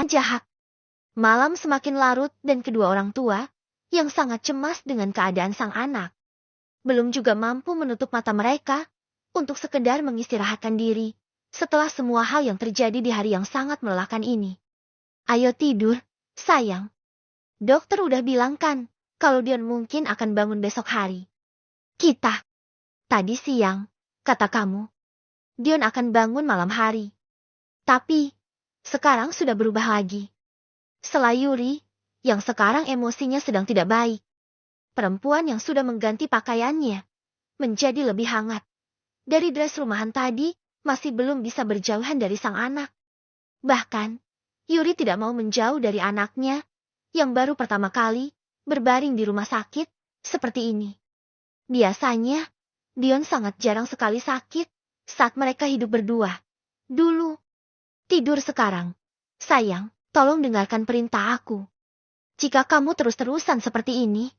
jahat. Malam semakin larut dan kedua orang tua, yang sangat cemas dengan keadaan sang anak, belum juga mampu menutup mata mereka, untuk sekedar mengistirahatkan diri, setelah semua hal yang terjadi di hari yang sangat melelahkan ini. Ayo tidur, sayang. Dokter udah bilang kan, kalau Dion mungkin akan bangun besok hari. Tadi siang, kata kamu, Dion akan bangun malam hari. Tapi, sekarang sudah berubah lagi. Selayuri, yang sekarang emosinya sedang tidak baik. Perempuan yang sudah mengganti pakaiannya, menjadi lebih hangat. Dari dress rumahan tadi, masih belum bisa berjauhan dari sang anak. Bahkan, Yuri tidak mau menjauh dari anaknya, yang baru pertama kali berbaring di rumah sakit, seperti ini. Biasanya, Dion sangat jarang sekali sakit, saat mereka hidup berdua. Dulu, tidur sekarang. Sayang, tolong dengarkan perintah aku. Jika kamu terus-terusan seperti ini,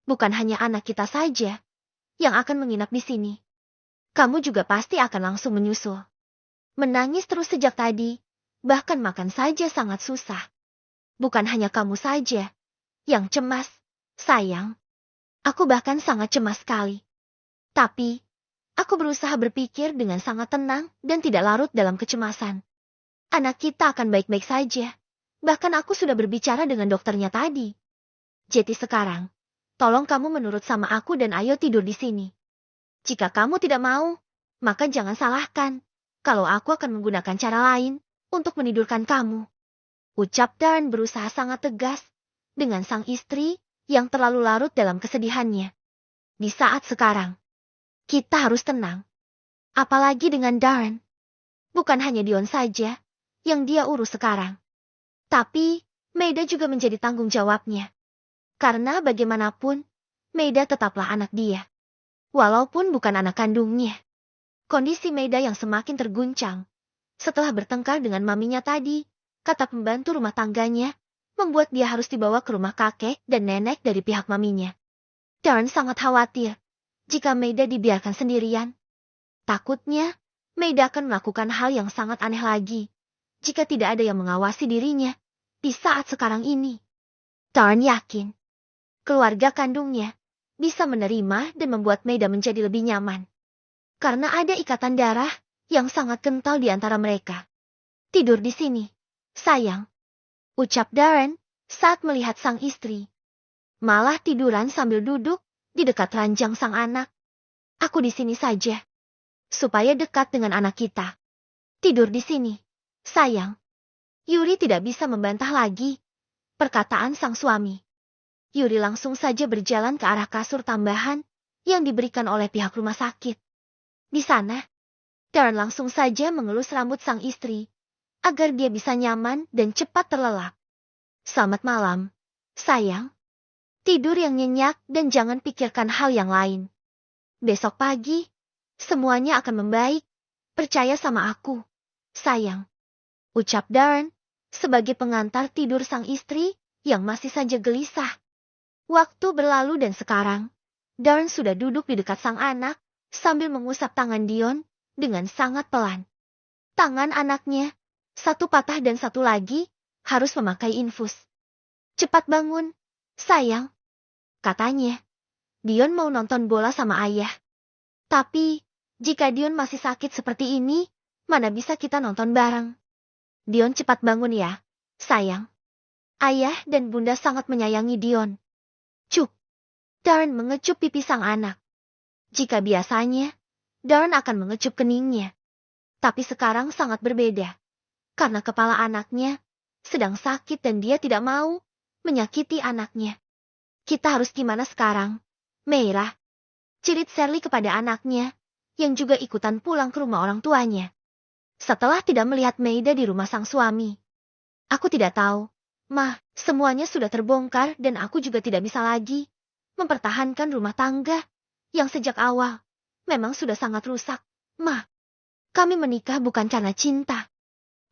bukan hanya anak kita saja yang akan menginap di sini. Kamu juga pasti akan langsung menyusul. Menangis terus sejak tadi, bahkan makan saja sangat susah. Bukan hanya kamu saja yang cemas, sayang. Aku bahkan sangat cemas sekali. Tapi, aku berusaha berpikir dengan sangat tenang dan tidak larut dalam kecemasan. Anak kita akan baik-baik saja. Bahkan aku sudah berbicara dengan dokternya tadi. Jadi sekarang, tolong kamu menurut sama aku dan ayo tidur di sini. Jika kamu tidak mau, maka jangan salahkan kalau aku akan menggunakan cara lain untuk menidurkan kamu. Ucap Dan berusaha sangat tegas dengan sang istri yang terlalu larut dalam kesedihannya. Di saat sekarang, kita harus tenang. Apalagi dengan Darren. Bukan hanya Dion saja yang dia urus sekarang. Tapi, Maida juga menjadi tanggung jawabnya. Karena bagaimanapun, Maida tetaplah anak dia. Walaupun bukan anak kandungnya. Kondisi Maida yang semakin terguncang. Setelah bertengkar dengan maminya tadi, kata pembantu rumah tangganya, membuat dia harus dibawa ke rumah kakek dan nenek dari pihak maminya. Darren sangat khawatir jika Maida dibiarkan sendirian. Takutnya, Maida akan melakukan hal yang sangat aneh lagi jika tidak ada yang mengawasi dirinya di saat sekarang ini. Darren yakin keluarga kandungnya bisa menerima dan membuat Maida menjadi lebih nyaman. Karena ada ikatan darah yang sangat kental di antara mereka. Tidur di sini, sayang. Ucap Darren saat melihat sang istri. Malah tiduran sambil duduk di dekat ranjang sang anak. Aku di sini saja. Supaya dekat dengan anak kita. Tidur di sini, sayang. Yuri tidak bisa membantah lagi perkataan sang suami. Yuri langsung saja berjalan ke arah kasur tambahan yang diberikan oleh pihak rumah sakit. Di sana, Darren langsung saja mengelus rambut sang istri, agar dia bisa nyaman dan cepat terlelap. Selamat malam, sayang. Tidur yang nyenyak dan jangan pikirkan hal yang lain. Besok pagi, semuanya akan membaik. Percaya sama aku, sayang. Ucap Darren, sebagai pengantar tidur sang istri, yang masih saja gelisah. Waktu berlalu dan sekarang, Darren sudah duduk di dekat sang anak, sambil mengusap tangan Dion, dengan sangat pelan. Tangan anaknya, satu patah dan satu lagi, harus memakai infus. Cepat bangun, sayang. Katanya, Dion mau nonton bola sama ayah. Tapi, jika Dion masih sakit seperti ini, mana bisa kita nonton bareng? Dion cepat bangun ya, sayang. Ayah dan bunda sangat menyayangi Dion. Cuk. Darren mengecup pipi sang anak. Jika biasanya, Darren akan mengecup keningnya. Tapi sekarang sangat berbeda. Karena kepala anaknya sedang sakit dan dia tidak mau menyakiti anaknya. Kita harus gimana sekarang, Meira? Cirit Shirley kepada anaknya, yang juga ikutan pulang ke rumah orang tuanya. Setelah tidak melihat Maida di rumah sang suami. Aku tidak tahu, Mah, semuanya sudah terbongkar dan aku juga tidak bisa lagi mempertahankan rumah tangga yang sejak awal memang sudah sangat rusak. Mah, kami menikah bukan karena cinta.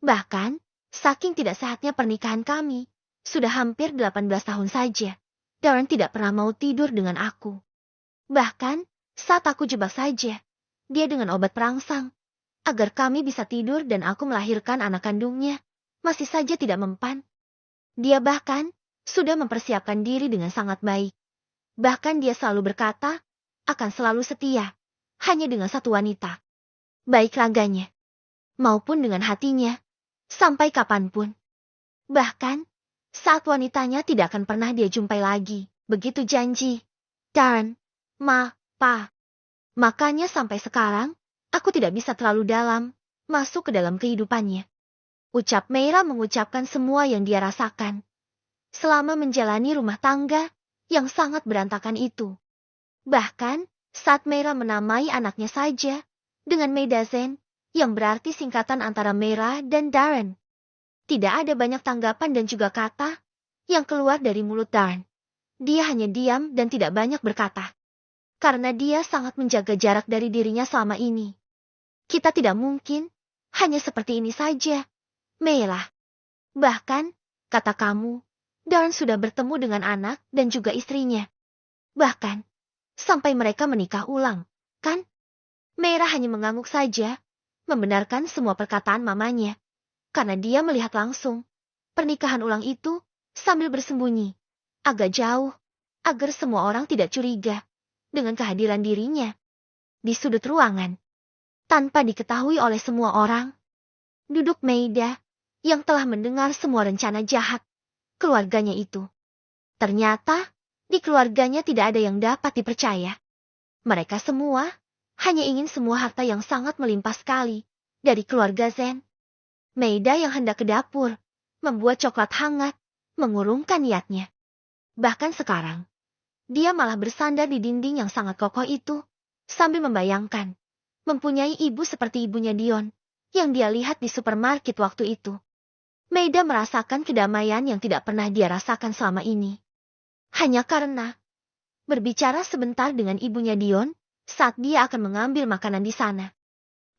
Bahkan, saking tidak sehatnya pernikahan kami, sudah hampir 18 tahun saja. Darren tidak pernah mau tidur dengan aku. Bahkan, saat aku jebak saja, dia dengan obat perangsang, agar kami bisa tidur dan aku melahirkan anak kandungnya, masih saja tidak mempan. Dia bahkan sudah mempersiapkan diri dengan sangat baik. Bahkan dia selalu berkata, akan selalu setia, hanya dengan satu wanita. Baik raganya, maupun dengan hatinya, sampai kapanpun. Bahkan, saat wanitanya tidak akan pernah dia jumpai lagi, begitu janji. Darren, Pa. Makanya sampai sekarang, aku tidak bisa terlalu dalam, masuk ke dalam kehidupannya. Ucap Meira mengucapkan semua yang dia rasakan. Selama menjalani rumah tangga, yang sangat berantakan itu. Bahkan, saat Meira menamai anaknya saja, dengan Meidazen, yang berarti singkatan antara Meira dan Darren. Tidak ada banyak tanggapan dan juga kata, yang keluar dari mulut Darren. Dia hanya diam dan tidak banyak berkata. Karena dia sangat menjaga jarak dari dirinya selama ini. Kita tidak mungkin, hanya seperti ini saja. Meira. Bahkan, kata kamu, Darren sudah bertemu dengan anak dan juga istrinya. Bahkan, sampai mereka menikah ulang, kan? Meira hanya mengangguk saja, membenarkan semua perkataan mamanya. Karena dia melihat langsung, pernikahan ulang itu, sambil bersembunyi, agak jauh, agar semua orang tidak curiga dengan kehadiran dirinya di sudut ruangan. Tanpa diketahui oleh semua orang, duduk Meida yang telah mendengar semua rencana jahat keluarganya itu. Ternyata, di keluarganya tidak ada yang dapat dipercaya. Mereka semua hanya ingin semua harta yang sangat melimpah sekali dari keluarga Zen. Meida yang hendak ke dapur, membuat coklat hangat, mengurungkan niatnya. Bahkan sekarang, dia malah bersandar di dinding yang sangat kokoh itu, sambil membayangkan, mempunyai ibu seperti ibunya Dion, yang dia lihat di supermarket waktu itu. Meida merasakan kedamaian yang tidak pernah dia rasakan selama ini. Hanya karena, berbicara sebentar dengan ibunya Dion, saat dia akan mengambil makanan di sana.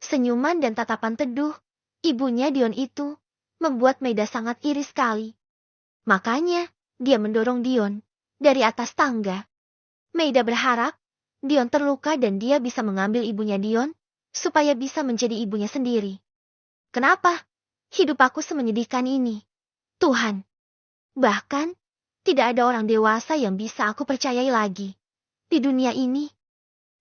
Senyuman dan tatapan teduh, ibunya Dion itu, membuat Meida sangat iri sekali. Makanya, dia mendorong Dion dari atas tangga. Meida berharap Dion terluka dan dia bisa mengambil ibunya Dion, supaya bisa menjadi ibunya sendiri. Kenapa? Hidup aku semenyedihkan ini. Tuhan. Bahkan, tidak ada orang dewasa yang bisa aku percayai lagi. Di dunia ini.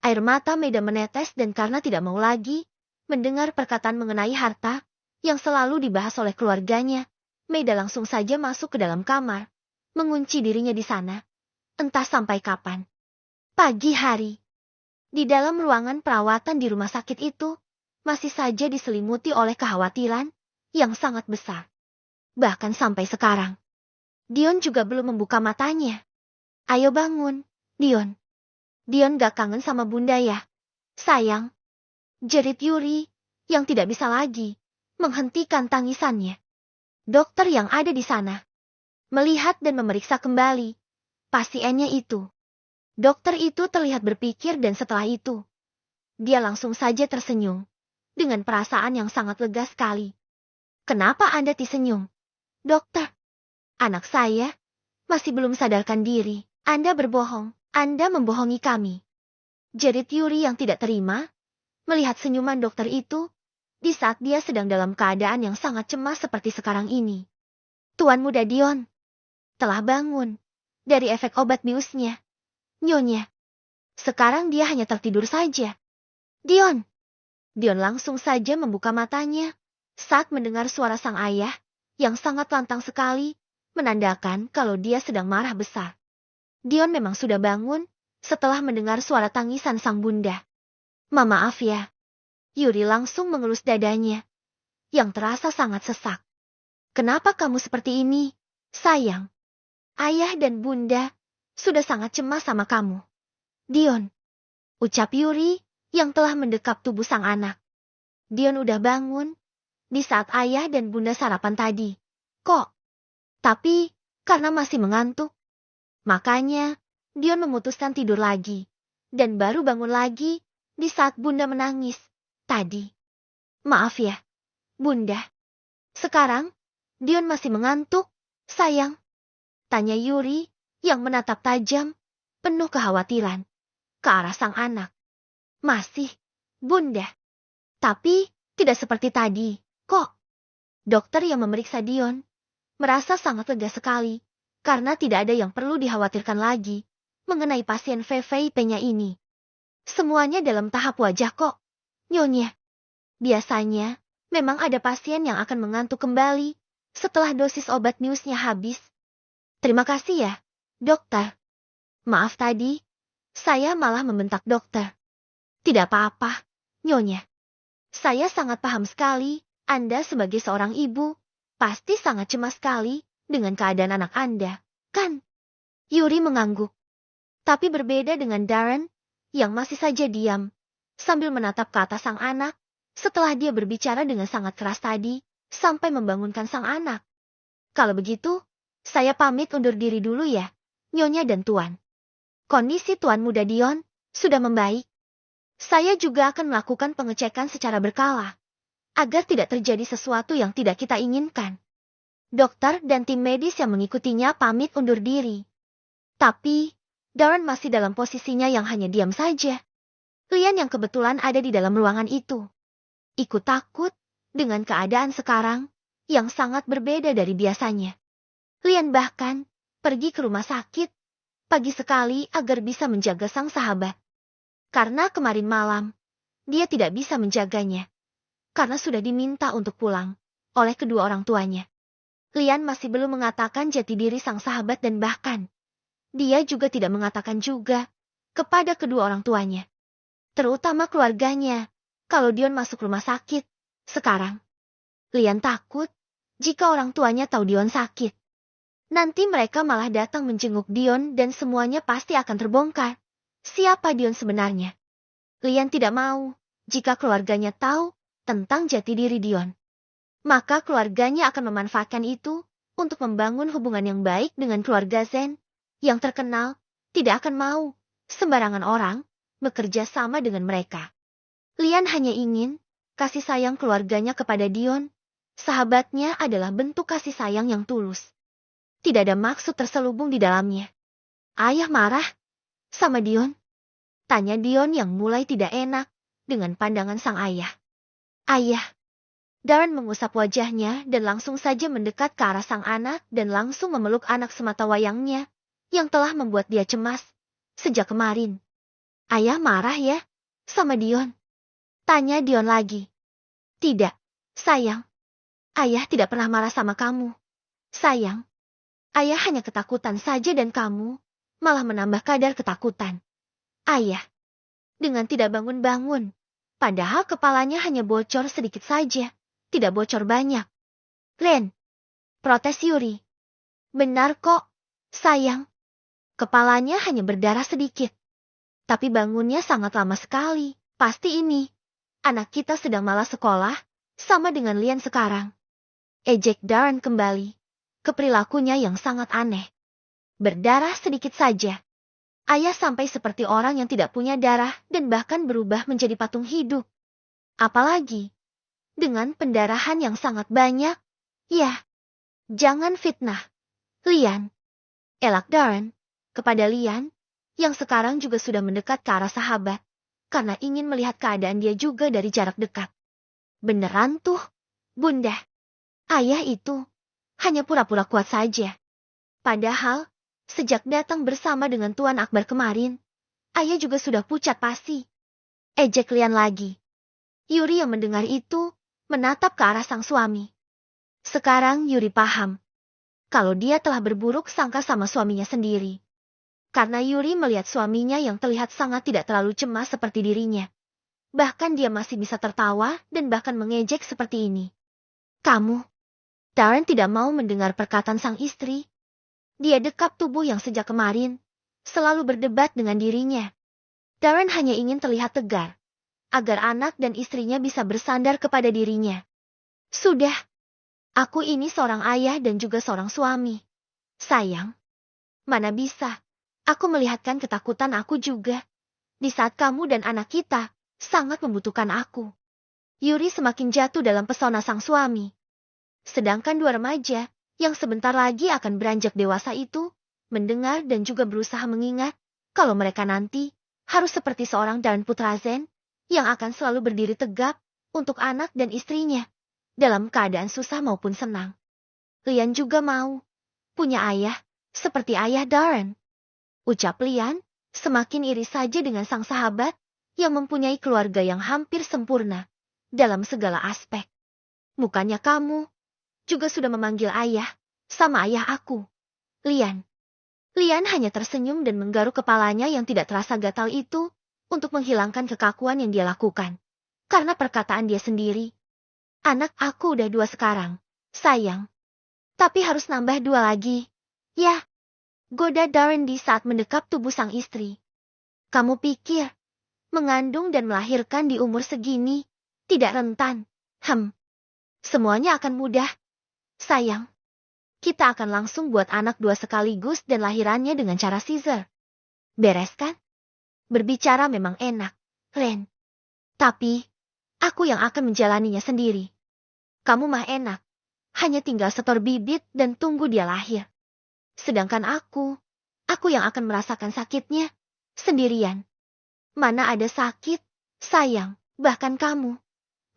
Air mata Meida menetes dan karena tidak mau lagi mendengar perkataan mengenai harta yang selalu dibahas oleh keluarganya, Meida langsung saja masuk ke dalam kamar, mengunci dirinya di sana. Entah sampai kapan. Pagi hari. Di dalam ruangan perawatan di rumah sakit itu, masih saja diselimuti oleh kekhawatiran yang sangat besar. Bahkan sampai sekarang, Dion juga belum membuka matanya. Ayo bangun, Dion. Dion gak kangen sama bunda ya? Sayang. Jerit Yuri, yang tidak bisa lagi menghentikan tangisannya. Dokter yang ada di sana, melihat dan memeriksa kembali pasiennya itu. Dokter itu terlihat berpikir dan setelah itu, dia langsung saja tersenyum, dengan perasaan yang sangat lega sekali. Kenapa Anda tersenyum? Dokter, anak saya masih belum sadarkan diri. Anda berbohong, Anda membohongi kami. Jerit Yuri yang tidak terima, melihat senyuman dokter itu, di saat dia sedang dalam keadaan yang sangat cemas seperti sekarang ini. Tuan muda Dion telah bangun dari efek obat biusnya. Nyonya. Sekarang dia hanya tertidur saja. Dion. Dion langsung saja membuka matanya saat mendengar suara sang ayah yang sangat lantang sekali, menandakan kalau dia sedang marah besar. Dion memang sudah bangun setelah mendengar suara tangisan sang bunda. Maaf ya. Yuri langsung mengelus dadanya yang terasa sangat sesak. Kenapa kamu seperti ini, sayang? Ayah dan bunda sudah sangat cemas sama kamu. Dion, ucap Yuri yang telah mendekap tubuh sang anak. Dion udah bangun di saat ayah dan bunda sarapan tadi. Kok? Tapi, karena masih mengantuk. Makanya, Dion memutuskan tidur lagi. Dan baru bangun lagi di saat bunda menangis tadi. Maaf ya, bunda. Sekarang, Dion masih mengantuk, sayang. Tanya Yuri yang menatap tajam, penuh kekhawatiran, ke arah sang anak. Masih, bunda. Tapi, tidak seperti tadi, kok. Dokter yang memeriksa Dion merasa sangat lega sekali karena tidak ada yang perlu dikhawatirkan lagi mengenai pasien VVIP-nya ini. Semuanya dalam tahap wajah kok, Nyonya. Biasanya, memang ada pasien yang akan mengantuk kembali setelah dosis obat News-nya habis. Terima kasih ya, dokter. Maaf tadi, saya malah membentak dokter. Tidak apa-apa, Nyonya. Saya sangat paham sekali, Anda sebagai seorang ibu, pasti sangat cemas sekali dengan keadaan anak Anda, kan? Yuri mengangguk. Tapi berbeda dengan Darren, yang masih saja diam, sambil menatap ke atas sang anak, setelah dia berbicara dengan sangat keras tadi, sampai membangunkan sang anak. Kalau begitu, saya pamit undur diri dulu ya, Nyonya dan Tuan. Kondisi Tuan Muda Dion sudah membaik. Saya juga akan melakukan pengecekan secara berkala, agar tidak terjadi sesuatu yang tidak kita inginkan. Dokter dan tim medis yang mengikutinya pamit undur diri. Tapi, Darren masih dalam posisinya yang hanya diam saja. Lian yang kebetulan ada di dalam ruangan itu ikut takut dengan keadaan sekarang yang sangat berbeda dari biasanya. Lian bahkan pergi ke rumah sakit pagi sekali agar bisa menjaga sang sahabat. Karena kemarin malam, dia tidak bisa menjaganya. Karena sudah diminta untuk pulang oleh kedua orang tuanya. Lian masih belum mengatakan jati diri sang sahabat dan bahkan, dia juga tidak mengatakan juga kepada kedua orang tuanya. Terutama keluarganya, kalau Dion masuk rumah sakit. Sekarang, Lian takut jika orang tuanya tahu Dion sakit. Nanti mereka malah datang menjenguk Dion dan semuanya pasti akan terbongkar. Siapa Dion sebenarnya? Lian tidak mau jika keluarganya tahu tentang jati diri Dion. Maka keluarganya akan memanfaatkan itu untuk membangun hubungan yang baik dengan keluarga Zen yang terkenal, tidak akan mau sembarangan orang bekerja sama dengan mereka. Lian hanya ingin kasih sayang keluarganya kepada Dion. Sahabatnya adalah bentuk kasih sayang yang tulus. Tidak ada maksud terselubung di dalamnya. Ayah marah sama Dion? Tanya Dion yang mulai tidak enak dengan pandangan sang ayah. Ayah. Darren mengusap wajahnya dan langsung saja mendekat ke arah sang anak dan langsung memeluk anak semata wayangnya yang telah membuat dia cemas sejak kemarin. Ayah marah ya sama Dion? Tanya Dion lagi. Tidak, sayang. Ayah tidak pernah marah sama kamu. Sayang. Ayah hanya ketakutan saja dan kamu malah menambah kadar ketakutan. Ayah. Dengan tidak bangun-bangun. Padahal kepalanya hanya bocor sedikit saja. Tidak bocor banyak. Len. Protes Yuri. Benar kok, sayang. Kepalanya hanya berdarah sedikit. Tapi bangunnya sangat lama sekali. Pasti ini. Anak kita sedang malas sekolah, sama dengan Lian sekarang. Ejek Darren kembali ke perilakunya yang sangat aneh. Berdarah sedikit saja. Ayah sampai seperti orang yang tidak punya darah dan bahkan berubah menjadi patung hidup. Apalagi dengan pendarahan yang sangat banyak. Ya, jangan fitnah. Lian. Elak Darren kepada Lian yang sekarang juga sudah mendekat ke arah sahabat karena ingin melihat keadaan dia juga dari jarak dekat. Beneran tuh, Bunda. Ayah itu hanya pura-pura kuat saja. Padahal, sejak datang bersama dengan Tuan Akbar kemarin, ayah juga sudah pucat pasi. Ejek Lian lagi. Yuri yang mendengar itu, menatap ke arah sang suami. Sekarang Yuri paham. Kalau dia telah berburuk sangka sama suaminya sendiri. Karena Yuri melihat suaminya yang terlihat sangat tidak terlalu cemas seperti dirinya. Bahkan dia masih bisa tertawa dan bahkan mengejek seperti ini. Kamu. Darren tidak mau mendengar perkataan sang istri. Dia dekap tubuh yang sejak kemarin selalu berdebat dengan dirinya. Darren hanya ingin terlihat tegar, agar anak dan istrinya bisa bersandar kepada dirinya. Sudah, aku ini seorang ayah dan juga seorang suami. Sayang, mana bisa, aku melihatkan ketakutan aku juga. Di saat kamu dan anak kita sangat membutuhkan aku. Yuri semakin jatuh dalam pesona sang suami. Sedangkan dua remaja yang sebentar lagi akan beranjak dewasa itu, mendengar dan juga berusaha mengingat kalau mereka nanti harus seperti seorang Darren Putra Zen yang akan selalu berdiri tegap untuk anak dan istrinya. dalam keadaan susah maupun senang. Lian juga mau punya ayah, seperti ayah Darren. Ucap Lian, semakin iri saja dengan sang sahabat, yang mempunyai keluarga yang hampir sempurna, dalam segala aspek. Bukannya kamu juga sudah memanggil ayah, sama ayah aku, Lian. Lian hanya tersenyum dan menggaruk kepalanya yang tidak terasa gatal itu, untuk menghilangkan kekakuan yang dia lakukan. Karena perkataan dia sendiri. Anak aku udah 2 sekarang, sayang. Tapi harus nambah 2 lagi. Ya, goda Darren di saat mendekap tubuh sang istri. Kamu pikir, mengandung dan melahirkan di umur segini, tidak rentan? Semuanya akan mudah. Sayang, kita akan langsung buat anak 2 sekaligus dan lahirannya dengan cara Caesar. Beres kan? Berbicara memang enak, Ren. Tapi, aku yang akan menjalaninya sendiri. Kamu mah enak. Hanya tinggal setor bibit dan tunggu dia lahir. Sedangkan aku yang akan merasakan sakitnya, sendirian. Mana ada sakit, sayang, bahkan kamu.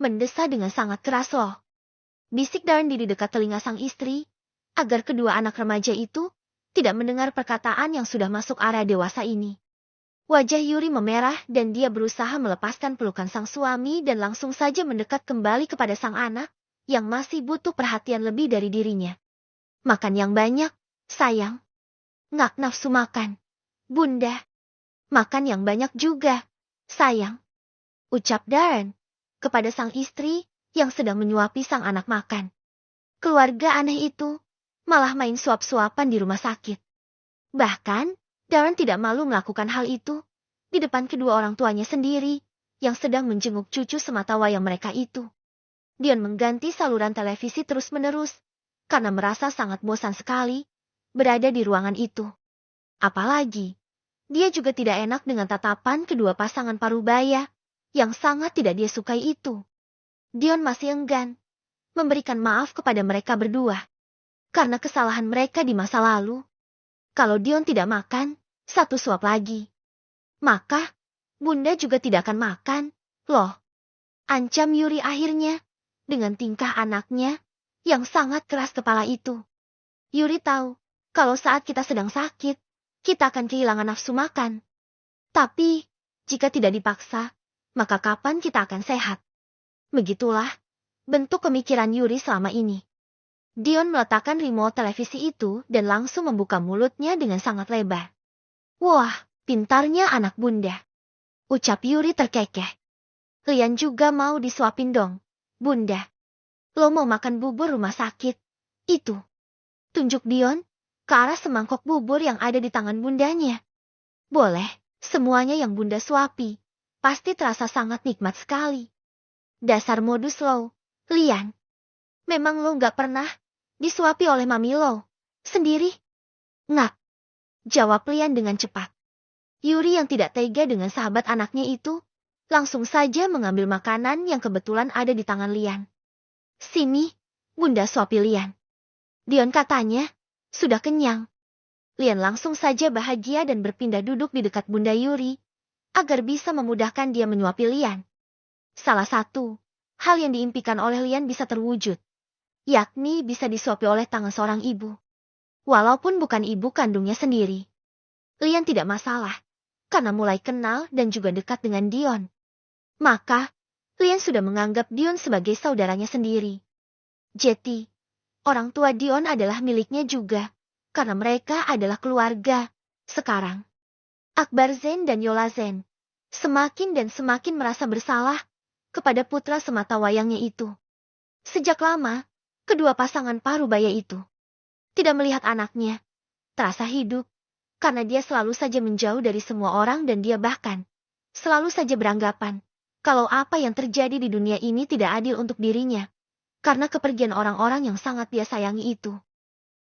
Mendesah dengan sangat keras loh. Bisik Darren di dekat telinga sang istri, agar kedua anak remaja itu tidak mendengar perkataan yang sudah masuk area dewasa ini. Wajah Yuri memerah dan dia berusaha melepaskan pelukan sang suami dan langsung saja mendekat kembali kepada sang anak, yang masih butuh perhatian lebih dari dirinya. Makan yang banyak, sayang. Nggak nafsu makan. Bunda. Makan yang banyak juga, sayang. Ucap Darren kepada sang istri yang sedang menyuapi sang anak makan. Keluarga aneh itu malah main suap-suapan di rumah sakit. Bahkan, Darren tidak malu melakukan hal itu di depan kedua orang tuanya sendiri yang sedang menjenguk cucu sematawayang mereka itu. Dion mengganti saluran televisi terus-menerus karena merasa sangat bosan sekali berada di ruangan itu. Apalagi, dia juga tidak enak dengan tatapan kedua pasangan parubaya yang sangat tidak dia sukai itu. Dion masih enggan memberikan maaf kepada mereka berdua karena kesalahan mereka di masa lalu. Kalau Dion tidak makan 1 suap lagi, maka Bunda juga tidak akan makan, loh. Ancam Yuri akhirnya dengan tingkah anaknya yang sangat keras kepala itu. Yuri tahu kalau saat kita sedang sakit, kita akan kehilangan nafsu makan. Tapi, jika tidak dipaksa, maka kapan kita akan sehat? Begitulah bentuk pemikiran Yuri selama ini. Dion meletakkan remote televisi itu dan langsung membuka mulutnya dengan sangat lebar. Wah, pintarnya anak Bunda. Ucap Yuri terkekeh. Lian juga mau disuapin dong, Bunda. Lo mau makan bubur rumah sakit? Itu. Tunjuk Dion ke arah semangkok bubur yang ada di tangan bundanya. Boleh, semuanya yang Bunda suapi. Pasti terasa sangat nikmat sekali. Dasar modus lo, Lian. Memang lo gak pernah disuapi oleh mami lo sendiri? Ngak. Jawab Lian dengan cepat. Yuri yang tidak tega dengan sahabat anaknya itu, langsung saja mengambil makanan yang kebetulan ada di tangan Lian. Sini, Bunda suapi Lian. Dion katanya, sudah kenyang. Lian langsung saja bahagia dan berpindah duduk di dekat Bunda Yuri, agar bisa memudahkan dia menyuapi Lian. Salah satu hal yang diimpikan oleh Lian bisa terwujud, yakni bisa disuapi oleh tangan seorang ibu. Walaupun bukan ibu kandungnya sendiri. Lian tidak masalah, karena mulai kenal dan juga dekat dengan Dion. Maka, Lian sudah menganggap Dion sebagai saudaranya sendiri. Jadi, orang tua Dion adalah miliknya juga, karena mereka adalah keluarga. Sekarang, Akbar Zen dan Yola Zen semakin dan semakin merasa bersalah kepada putra sematawayangnya itu. Sejak lama, kedua pasangan parubaya itu tidak melihat anaknya terasa hidup, karena dia selalu saja menjauh dari semua orang dan dia bahkan selalu saja beranggapan kalau apa yang terjadi di dunia ini tidak adil untuk dirinya, karena kepergian orang-orang yang sangat dia sayangi itu.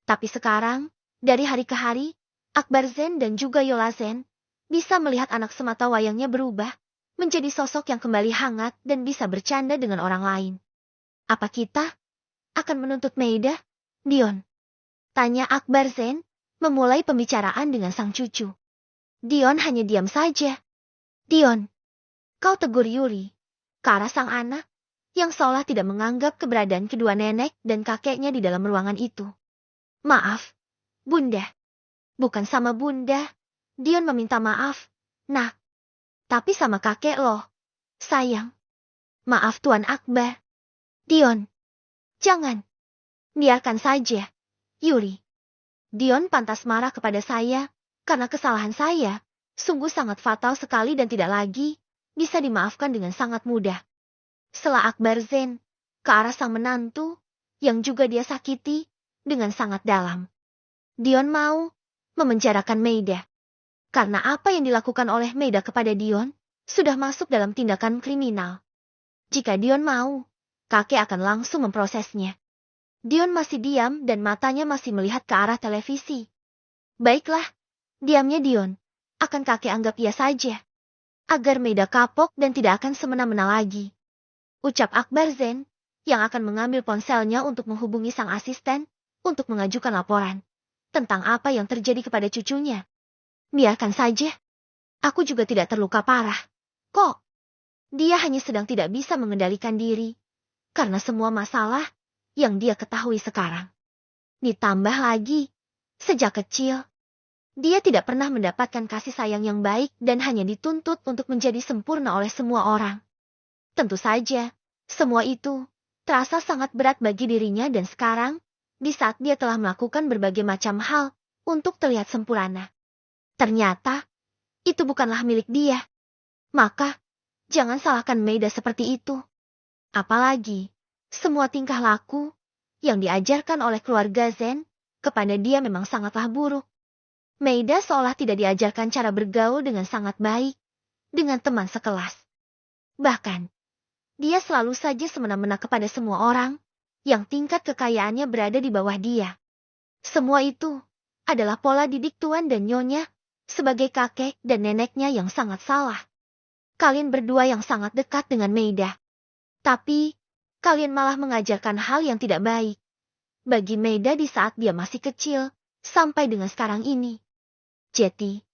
Tapi sekarang, dari hari ke hari, Akbar Zen dan juga Yola Zen bisa melihat anak sematawayangnya berubah menjadi sosok yang kembali hangat dan bisa bercanda dengan orang lain. Apa kita akan menuntut Maida, Dion? Tanya Akbar Zen, memulai pembicaraan dengan sang cucu. Dion hanya diam saja. Dion, kau tegur Yuri ke arah sang anak, yang seolah tidak menganggap keberadaan kedua nenek dan kakeknya di dalam ruangan itu. Maaf, Bunda. Bukan sama Bunda. Dion meminta maaf, Nak. Tapi sama kakek loh. Sayang. Maaf Tuan Akbar. Dion. Jangan. Biarkan saja. Yuri. Dion pantas marah kepada saya, karena kesalahan saya sungguh sangat fatal sekali dan tidak lagi bisa dimaafkan dengan sangat mudah. Setelah Akbar Zen ke arah sang menantu, yang juga dia sakiti dengan sangat dalam. Dion mau memenjarakan Maida. Karena apa yang dilakukan oleh Maida kepada Dion sudah masuk dalam tindakan kriminal. Jika Dion mau, kakek akan langsung memprosesnya. Dion masih diam dan matanya masih melihat ke arah televisi. Baiklah, diamnya Dion. Akan kakek anggap ia saja. Agar Maida kapok dan tidak akan semena-mena lagi. Ucap Akbar Zen, yang akan mengambil ponselnya untuk menghubungi sang asisten, untuk mengajukan laporan tentang apa yang terjadi kepada cucunya. Biarkan saja. Aku juga tidak terluka parah. Kok? Dia hanya sedang tidak bisa mengendalikan diri. Karena semua masalah yang dia ketahui sekarang. Ditambah lagi, sejak kecil, dia tidak pernah mendapatkan kasih sayang yang baik dan hanya dituntut untuk menjadi sempurna oleh semua orang. Tentu saja, semua itu terasa sangat berat bagi dirinya dan sekarang, di saat dia telah melakukan berbagai macam hal untuk terlihat sempurna. Ternyata, itu bukanlah milik dia. Maka, jangan salahkan Maida seperti itu. Apalagi, semua tingkah laku yang diajarkan oleh keluarga Zen kepada dia memang sangatlah buruk. Maida seolah tidak diajarkan cara bergaul dengan sangat baik dengan teman sekelas. Bahkan, dia selalu saja semena-mena kepada semua orang yang tingkat kekayaannya berada di bawah dia. Semua itu adalah pola didik tuan dan nyonya sebagai kakek dan neneknya yang sangat salah. Kalian berdua yang sangat dekat dengan Maida. Tapi, kalian malah mengajarkan hal yang tidak baik bagi Maida di saat dia masih kecil, sampai dengan sekarang ini. Jadi,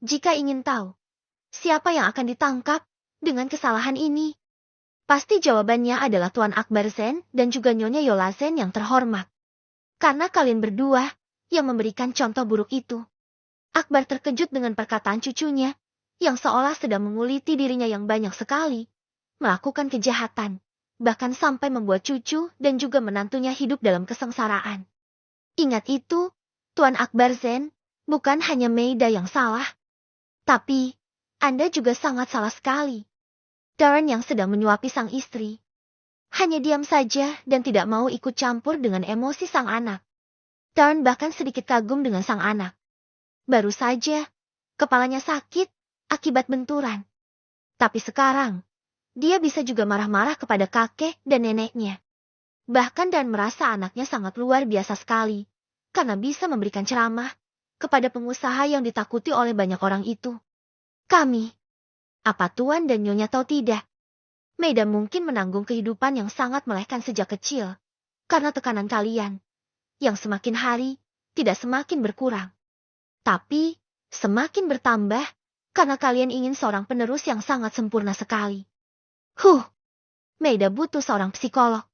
jika ingin tahu, siapa yang akan ditangkap dengan kesalahan ini? Pasti jawabannya adalah Tuan Akbar Zen dan juga Nyonya Yola Zen yang terhormat. Karena kalian berdua yang memberikan contoh buruk itu. Akbar terkejut dengan perkataan cucunya, yang seolah sedang menguliti dirinya yang banyak sekali, melakukan kejahatan, bahkan sampai membuat cucu dan juga menantunya hidup dalam kesengsaraan. Ingat itu, Tuan Akbar Zen, bukan hanya Maida yang salah. Tapi, Anda juga sangat salah sekali. Darren yang sedang menyuapi sang istri, hanya diam saja dan tidak mau ikut campur dengan emosi sang anak. Darren bahkan sedikit kagum dengan sang anak. Baru saja, kepalanya sakit akibat benturan. Tapi sekarang, dia bisa juga marah-marah kepada kakek dan neneknya. Bahkan dan merasa anaknya sangat luar biasa sekali, karena bisa memberikan ceramah kepada pengusaha yang ditakuti oleh banyak orang itu. Kami, apa Tuan dan Nyonya tahu tidak? Maida mungkin menanggung kehidupan yang sangat melelahkan sejak kecil, karena tekanan kalian, yang semakin hari tidak semakin berkurang. Tapi, semakin bertambah, karena kalian ingin seorang penerus yang sangat sempurna sekali. Maida butuh seorang psikolog.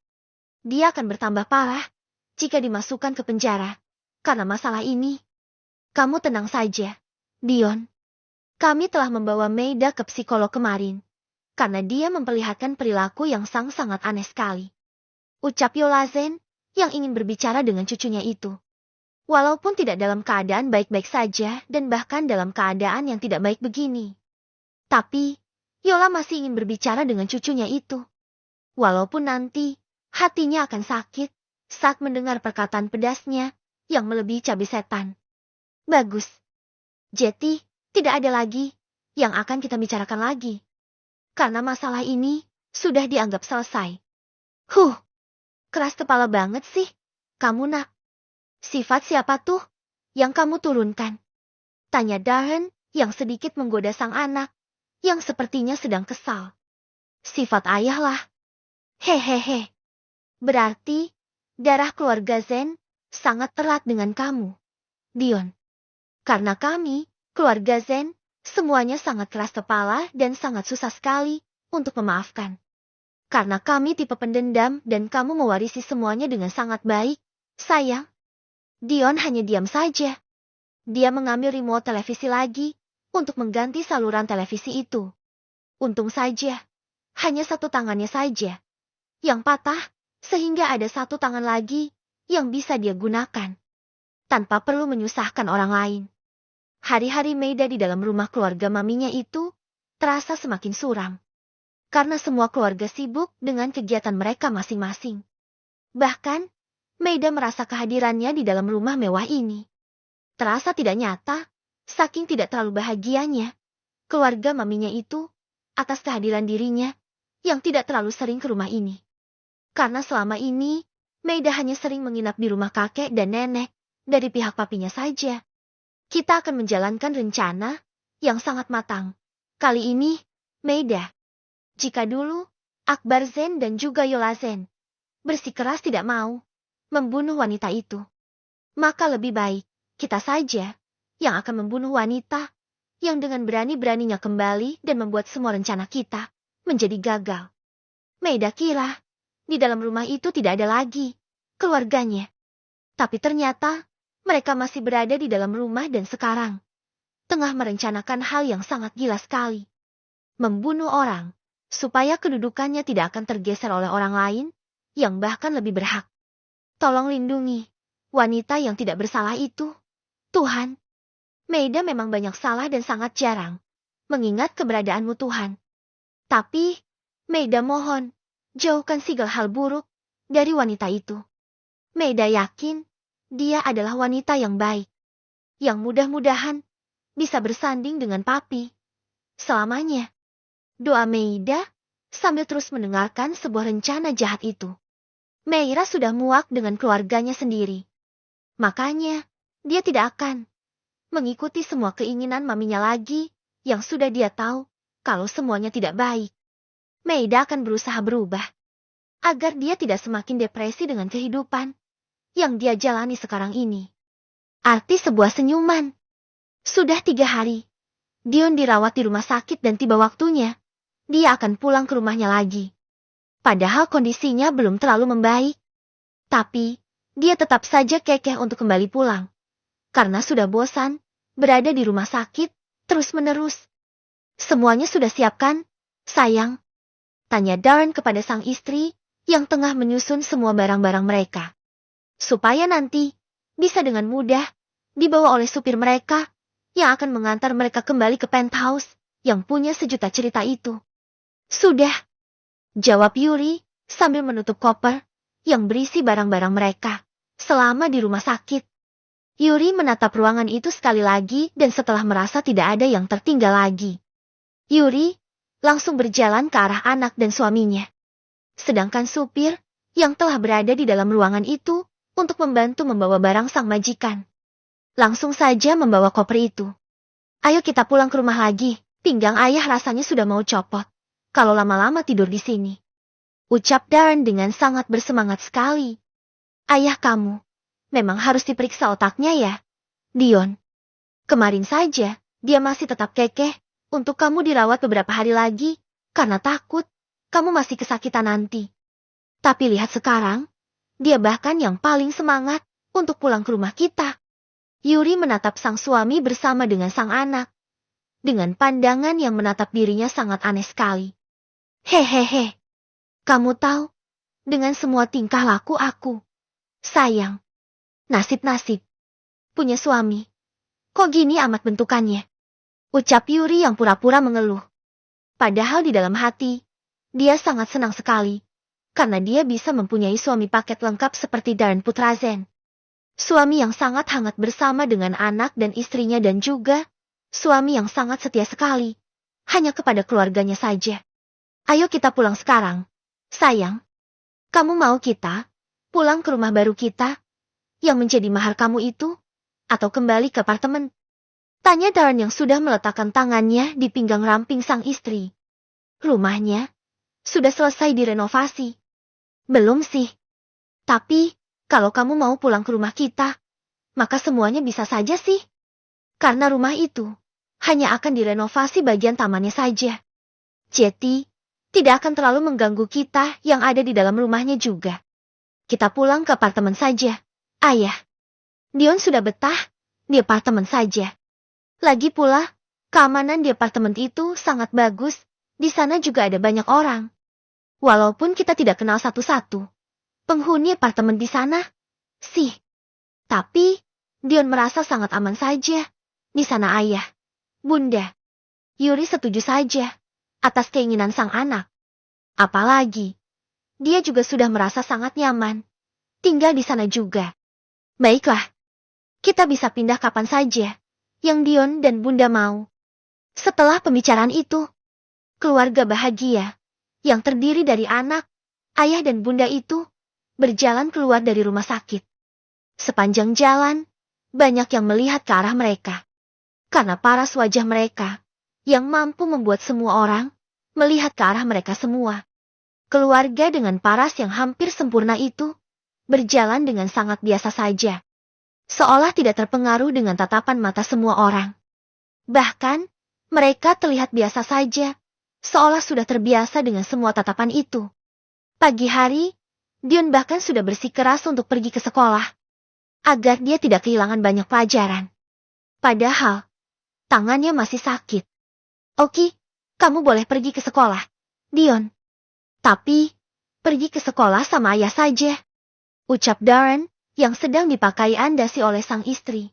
Dia akan bertambah parah jika dimasukkan ke penjara karena masalah ini. Kamu tenang saja, Dion. Kami telah membawa Maida ke psikolog kemarin, karena dia memperlihatkan perilaku yang sangat aneh sekali. Ucap Yola Zen yang ingin berbicara dengan cucunya itu. Walaupun tidak dalam keadaan baik-baik saja dan bahkan dalam keadaan yang tidak baik begini. Tapi, Yola masih ingin berbicara dengan cucunya itu. Walaupun nanti, hatinya akan sakit saat mendengar perkataan pedasnya yang melebihi cabai setan. Bagus. Jadi, tidak ada lagi yang akan kita bicarakan lagi. Karena masalah ini sudah dianggap selesai. Keras kepala banget sih, kamu nak. Sifat siapa tuh yang kamu turunkan? Tanya Darren yang sedikit menggoda sang anak, yang sepertinya sedang kesal. Sifat ayah lah. Hehehe. Berarti, darah keluarga Zen sangat erat dengan kamu, Dion. Karena kami, keluarga Zen, semuanya sangat keras kepala dan sangat susah sekali untuk memaafkan. Karena kami tipe pendendam dan kamu mewarisi semuanya dengan sangat baik, sayang. Dion hanya diam saja. Dia mengambil remote televisi lagi untuk mengganti saluran televisi itu. Untung saja, hanya satu tangannya saja yang patah, sehingga ada satu tangan lagi yang bisa dia gunakan tanpa perlu menyusahkan orang lain. Hari-hari Maida di dalam rumah keluarga maminya itu terasa semakin suram. Karena semua keluarga sibuk dengan kegiatan mereka masing-masing. Bahkan, Maida merasa kehadirannya di dalam rumah mewah ini terasa tidak nyata, saking tidak terlalu bahagianya keluarga maminya itu atas kehadiran dirinya yang tidak terlalu sering ke rumah ini. Karena selama ini, Maida hanya sering menginap di rumah kakek dan nenek dari pihak papinya saja. Kita akan menjalankan rencana yang sangat matang. Kali ini, Maida. Jika dulu, Akbar Zen dan juga Yola Zen bersikeras tidak mau membunuh wanita itu, maka lebih baik kita saja yang akan membunuh wanita yang dengan berani-beraninya kembali dan membuat semua rencana kita menjadi gagal. Maida kira di dalam rumah itu tidak ada lagi keluarganya. Tapi ternyata mereka masih berada di dalam rumah dan sekarang tengah merencanakan hal yang sangat gila sekali. Membunuh orang supaya kedudukannya tidak akan tergeser oleh orang lain yang bahkan lebih berhak. Tolong lindungi wanita yang tidak bersalah itu, Tuhan. Maida memang banyak salah dan sangat jarang mengingat keberadaanmu, Tuhan. Tapi, Maida mohon, jauhkan segala hal buruk dari wanita itu. Maida yakin dia adalah wanita yang baik, yang mudah-mudahan bisa bersanding dengan papi selamanya. Doa Maida sambil terus mendengarkan sebuah rencana jahat itu. Meira sudah muak dengan keluarganya sendiri. Makanya, dia tidak akan mengikuti semua keinginan maminya lagi yang sudah dia tahu kalau semuanya tidak baik. Maida akan berusaha berubah agar dia tidak semakin depresi dengan kehidupan yang dia jalani sekarang ini. Arti sebuah senyuman. Sudah 3 hari, Dion dirawat di rumah sakit dan tiba waktunya dia akan pulang ke rumahnya lagi. Padahal kondisinya belum terlalu membaik. Tapi, dia tetap saja kekeh untuk kembali pulang. Karena sudah bosan berada di rumah sakit terus-menerus. Semuanya sudah siapkan, sayang? Tanya Darren kepada sang istri yang tengah menyusun semua barang-barang mereka. Supaya nanti bisa dengan mudah dibawa oleh supir mereka yang akan mengantar mereka kembali ke penthouse yang punya sejuta cerita itu. Sudah, jawab Yuri sambil menutup koper yang berisi barang-barang mereka selama di rumah sakit. Yuri menatap ruangan itu sekali lagi dan setelah merasa tidak ada yang tertinggal lagi, Yuri langsung berjalan ke arah anak dan suaminya. Sedangkan supir yang telah berada di dalam ruangan itu untuk membantu membawa barang sang majikan langsung saja membawa koper itu. Ayo kita pulang ke rumah lagi, pinggang ayah rasanya sudah mau copot kalau lama-lama tidur di sini. Ucap Darren dengan sangat bersemangat sekali. Ayah kamu memang harus diperiksa otaknya ya, Dion. Kemarin saja dia masih tetap kekeh untuk kamu dirawat beberapa hari lagi karena takut kamu masih kesakitan nanti. Tapi lihat sekarang, dia bahkan yang paling semangat untuk pulang ke rumah kita. Yuri menatap sang suami bersama dengan sang anak dengan pandangan yang menatap dirinya sangat aneh sekali. Hehehe. Kamu tahu, dengan semua tingkah laku aku, sayang, nasib-nasib punya suami. Kok gini amat bentukannya? Ucap Yuri yang pura-pura mengeluh. Padahal di dalam hati, dia sangat senang sekali, karena dia bisa mempunyai suami paket lengkap seperti Darren Putra Zen. Suami yang sangat hangat bersama dengan anak dan istrinya dan juga suami yang sangat setia sekali, hanya kepada keluarganya saja. Ayo kita pulang sekarang, sayang. Kamu mau kita pulang ke rumah baru kita yang menjadi mahar kamu itu, atau kembali ke apartemen? Tanya Darren yang sudah meletakkan tangannya di pinggang ramping sang istri. Rumahnya sudah selesai direnovasi. Belum sih. Tapi, kalau kamu mau pulang ke rumah kita, maka semuanya bisa saja sih. Karena rumah itu hanya akan direnovasi bagian tamannya saja. Jadi, tidak akan terlalu mengganggu kita yang ada di dalam rumahnya juga. Kita pulang ke apartemen saja, Ayah. Dion sudah betah di apartemen saja. Lagi pula, keamanan di apartemen itu sangat bagus. Di sana juga ada banyak orang. Walaupun kita tidak kenal satu-satu penghuni apartemen di sana, sih. Tapi, Dion merasa sangat aman saja. Di sana Ayah, Bunda. Yuri setuju saja atas keinginan sang anak. Apalagi, dia juga sudah merasa sangat nyaman tinggal di sana juga. Baiklah, kita bisa pindah kapan saja yang Dion dan Bunda mau. Setelah pembicaraan itu, keluarga bahagia yang terdiri dari anak, ayah dan bunda itu berjalan keluar dari rumah sakit. Sepanjang jalan, banyak yang melihat ke arah mereka. Karena paras wajah mereka yang mampu membuat semua orang melihat ke arah mereka semua. Keluarga dengan paras yang hampir sempurna itu berjalan dengan sangat biasa saja. Seolah tidak terpengaruh dengan tatapan mata semua orang. Bahkan, mereka terlihat biasa saja, seolah sudah terbiasa dengan semua tatapan itu. Pagi hari, Dion bahkan sudah bersikeras untuk pergi ke sekolah, agar dia tidak kehilangan banyak pelajaran. Padahal, tangannya masih sakit. Oke, kamu boleh pergi ke sekolah, Dion. Tapi, pergi ke sekolah sama ayah saja, ucap Darren yang sedang dipakai andasi oleh sang istri.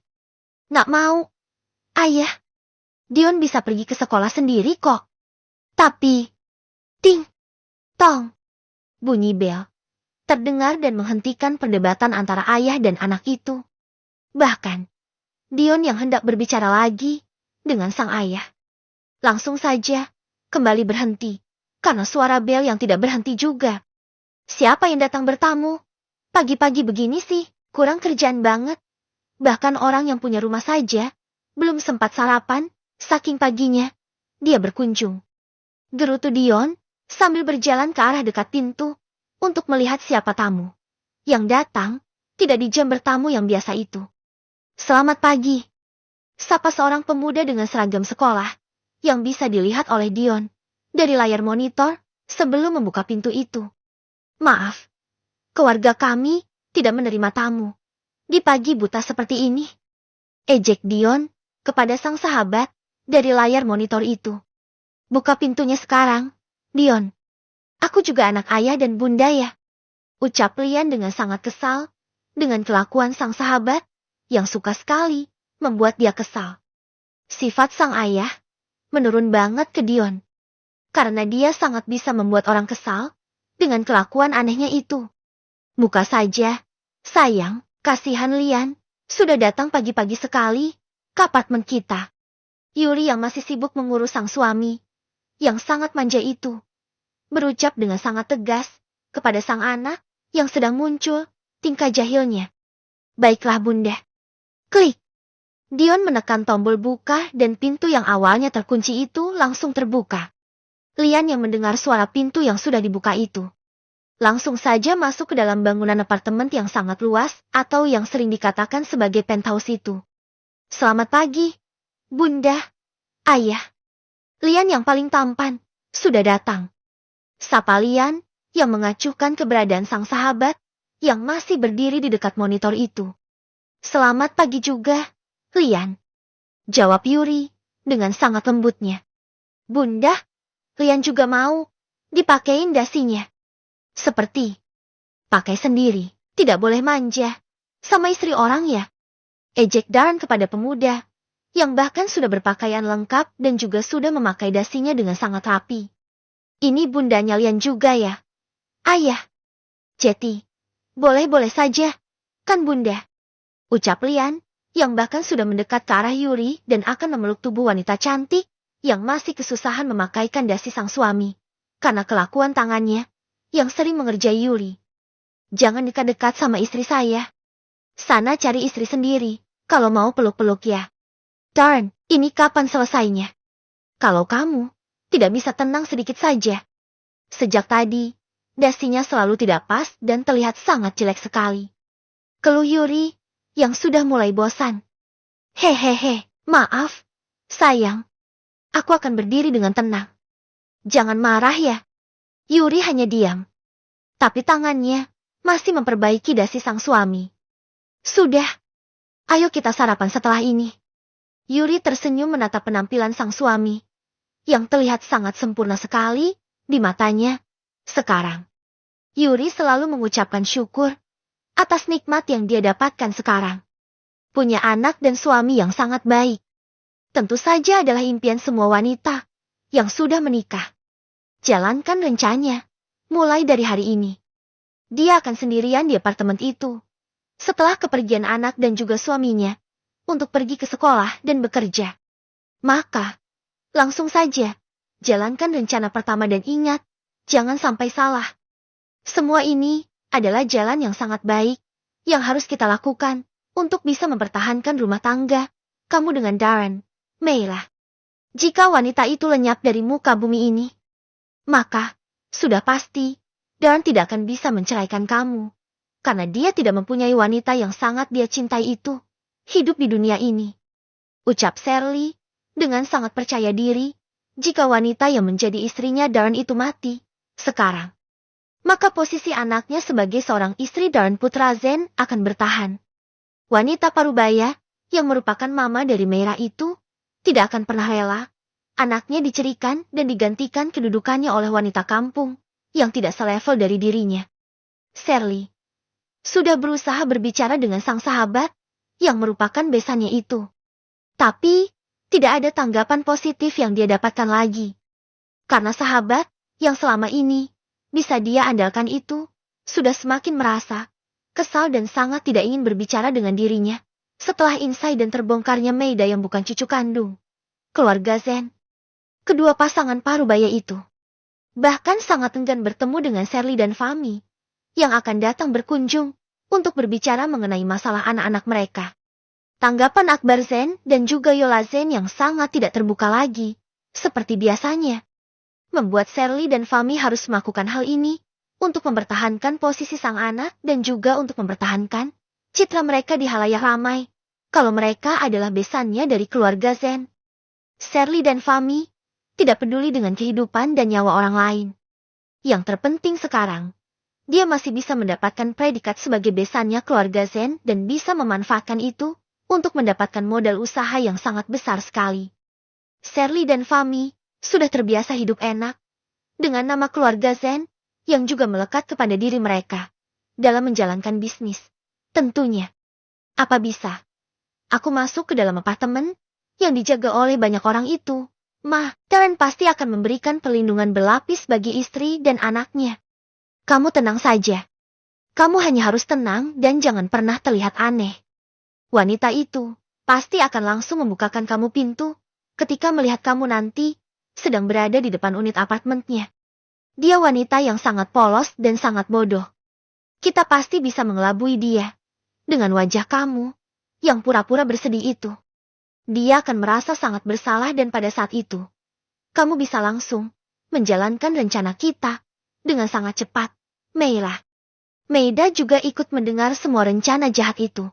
Nggak mau, Ayah. Dion bisa pergi ke sekolah sendiri kok. Tapi, ting, tong, bunyi bel terdengar dan menghentikan perdebatan antara ayah dan anak itu. Bahkan, Dion yang hendak berbicara lagi dengan sang ayah langsung saja kembali berhenti karena suara bel yang tidak berhenti juga. Siapa yang datang bertamu? Pagi-pagi begini sih, kurang kerjaan banget. Bahkan orang yang punya rumah saja belum sempat sarapan, saking paginya dia berkunjung. Gerutu Dion sambil berjalan ke arah dekat pintu untuk melihat siapa tamu yang datang, tidak di jam bertamu yang biasa itu. Selamat pagi, sapa seorang pemuda dengan seragam sekolah yang bisa dilihat oleh Dion dari layar monitor sebelum membuka pintu itu. Maaf, keluarga kami tidak menerima tamu di pagi buta seperti ini, ejek Dion kepada sang sahabat dari layar monitor itu. Buka pintunya sekarang, Dion. Aku juga anak ayah dan bunda ya, ucap Lian dengan sangat kesal dengan kelakuan sang sahabat yang suka sekali membuat dia kesal. Sifat sang ayah menurun banget ke Dion karena dia sangat bisa membuat orang kesal dengan kelakuan anehnya itu. Muka saja, sayang, kasihan Lian, sudah datang pagi-pagi sekali ke apartemen kita. Yuri yang masih sibuk mengurus sang suami, yang sangat manja itu, berucap dengan sangat tegas kepada sang anak yang sedang muncul tingkah jahilnya. Baiklah bunda. Klik. Dion menekan tombol buka dan pintu yang awalnya terkunci itu langsung terbuka. Lian yang mendengar suara pintu yang sudah dibuka itu langsung saja masuk ke dalam bangunan apartemen yang sangat luas atau yang sering dikatakan sebagai penthouse itu. Selamat pagi, bunda, ayah. Lian yang paling tampan sudah datang. Sapa Lian yang mengacuhkan keberadaan sang sahabat yang masih berdiri di dekat monitor itu. Selamat pagi juga, Lian, jawab Yuri dengan sangat lembutnya. Bunda, Lian juga mau dipakein dasinya. Seperti pakai sendiri, tidak boleh manja sama istri orang ya, ejek Darren kepada pemuda yang bahkan sudah berpakaian lengkap dan juga sudah memakai dasinya dengan sangat rapi. Ini bundanya Lian juga ya, ayah. Jeti, boleh-boleh saja, kan bunda, ucap Lian yang bahkan sudah mendekat ke arah Yuri dan akan memeluk tubuh wanita cantik yang masih kesusahan memakaikan dasi sang suami karena kelakuan tangannya yang sering mengerjai Yuri. Jangan dekat-dekat sama istri saya. Sana cari istri sendiri, kalau mau peluk-peluk ya. Darn, ini kapan selesainya? Kalau kamu tidak bisa tenang sedikit saja. Sejak tadi, dasinya selalu tidak pas dan terlihat sangat jelek sekali. Keluh Yuri, yang sudah mulai bosan. Hehehe, maaf, sayang. Aku akan berdiri dengan tenang. Jangan marah ya. Yuri hanya diam. Tapi tangannya masih memperbaiki dasi sang suami. Sudah. Ayo kita sarapan setelah ini. Yuri tersenyum menatap penampilan sang suami, yang terlihat sangat sempurna sekali di matanya. Sekarang, Yuri selalu mengucapkan syukur atas nikmat yang dia dapatkan sekarang. Punya anak dan suami yang sangat baik. Tentu saja adalah impian semua wanita yang sudah menikah. Jalankan rencananya, mulai dari hari ini. Dia akan sendirian di apartemen itu. Setelah kepergian anak dan juga suaminya, untuk pergi ke sekolah dan bekerja. Maka, langsung saja, jalankan rencana pertama dan ingat, jangan sampai salah. Semua ini adalah jalan yang sangat baik, yang harus kita lakukan, untuk bisa mempertahankan rumah tangga, kamu dengan Darren, Meira. Jika wanita itu lenyap dari muka bumi ini, maka, sudah pasti, Darren tidak akan bisa menceraikan kamu. Karena dia tidak mempunyai wanita yang sangat dia cintai itu, hidup di dunia ini. Ucap Shirley, dengan sangat percaya diri, jika wanita yang menjadi istrinya Darren itu mati, sekarang. Maka posisi anaknya sebagai seorang istri Darren Putra Zen akan bertahan. Wanita parubaya, yang merupakan mama dari Meira itu, tidak akan pernah rela, anaknya dicerikan dan digantikan kedudukannya oleh wanita kampung, yang tidak selevel dari dirinya. Shirley sudah berusaha berbicara dengan sang sahabat, yang merupakan besannya itu. Tapi, tidak ada tanggapan positif yang dia dapatkan lagi. Karena sahabat, yang selama ini, bisa dia andalkan itu, sudah semakin merasa, kesal dan sangat tidak ingin berbicara dengan dirinya, setelah insai dan terbongkarnya Meida yang bukan cucu kandung. Keluarga Zen. Kedua pasangan parubaya itu. Bahkan sangat enggan bertemu dengan Shirley dan Fami, yang akan datang berkunjung untuk berbicara mengenai masalah anak-anak mereka. Tanggapan Akbar Zen dan juga Yola Zen yang sangat tidak terbuka lagi, seperti biasanya, membuat Shirley dan Fami harus melakukan hal ini untuk mempertahankan posisi sang anak dan juga untuk mempertahankan citra mereka di halayak ramai, kalau mereka adalah besannya dari keluarga Zen. Shirley dan Fami tidak peduli dengan kehidupan dan nyawa orang lain. Yang terpenting sekarang, dia masih bisa mendapatkan predikat sebagai besannya keluarga Zen dan bisa memanfaatkan itu untuk mendapatkan modal usaha yang sangat besar sekali. Shirley dan Fami sudah terbiasa hidup enak dengan nama keluarga Zen yang juga melekat kepada diri mereka dalam menjalankan bisnis. Tentunya, apa bisa aku masuk ke dalam apartemen yang dijaga oleh banyak orang itu? Darren pasti akan memberikan perlindungan berlapis bagi istri dan anaknya. Kamu tenang saja. Kamu hanya harus tenang dan jangan pernah terlihat aneh. Wanita itu pasti akan langsung membukakan kamu pintu ketika melihat kamu nanti sedang berada di depan unit apartemennya. Dia wanita yang sangat polos dan sangat bodoh. Kita pasti bisa mengelabui dia dengan wajah kamu yang pura-pura bersedih itu. Dia akan merasa sangat bersalah dan pada saat itu, kamu bisa langsung menjalankan rencana kita dengan sangat cepat. Meira. Meida juga ikut mendengar semua rencana jahat itu.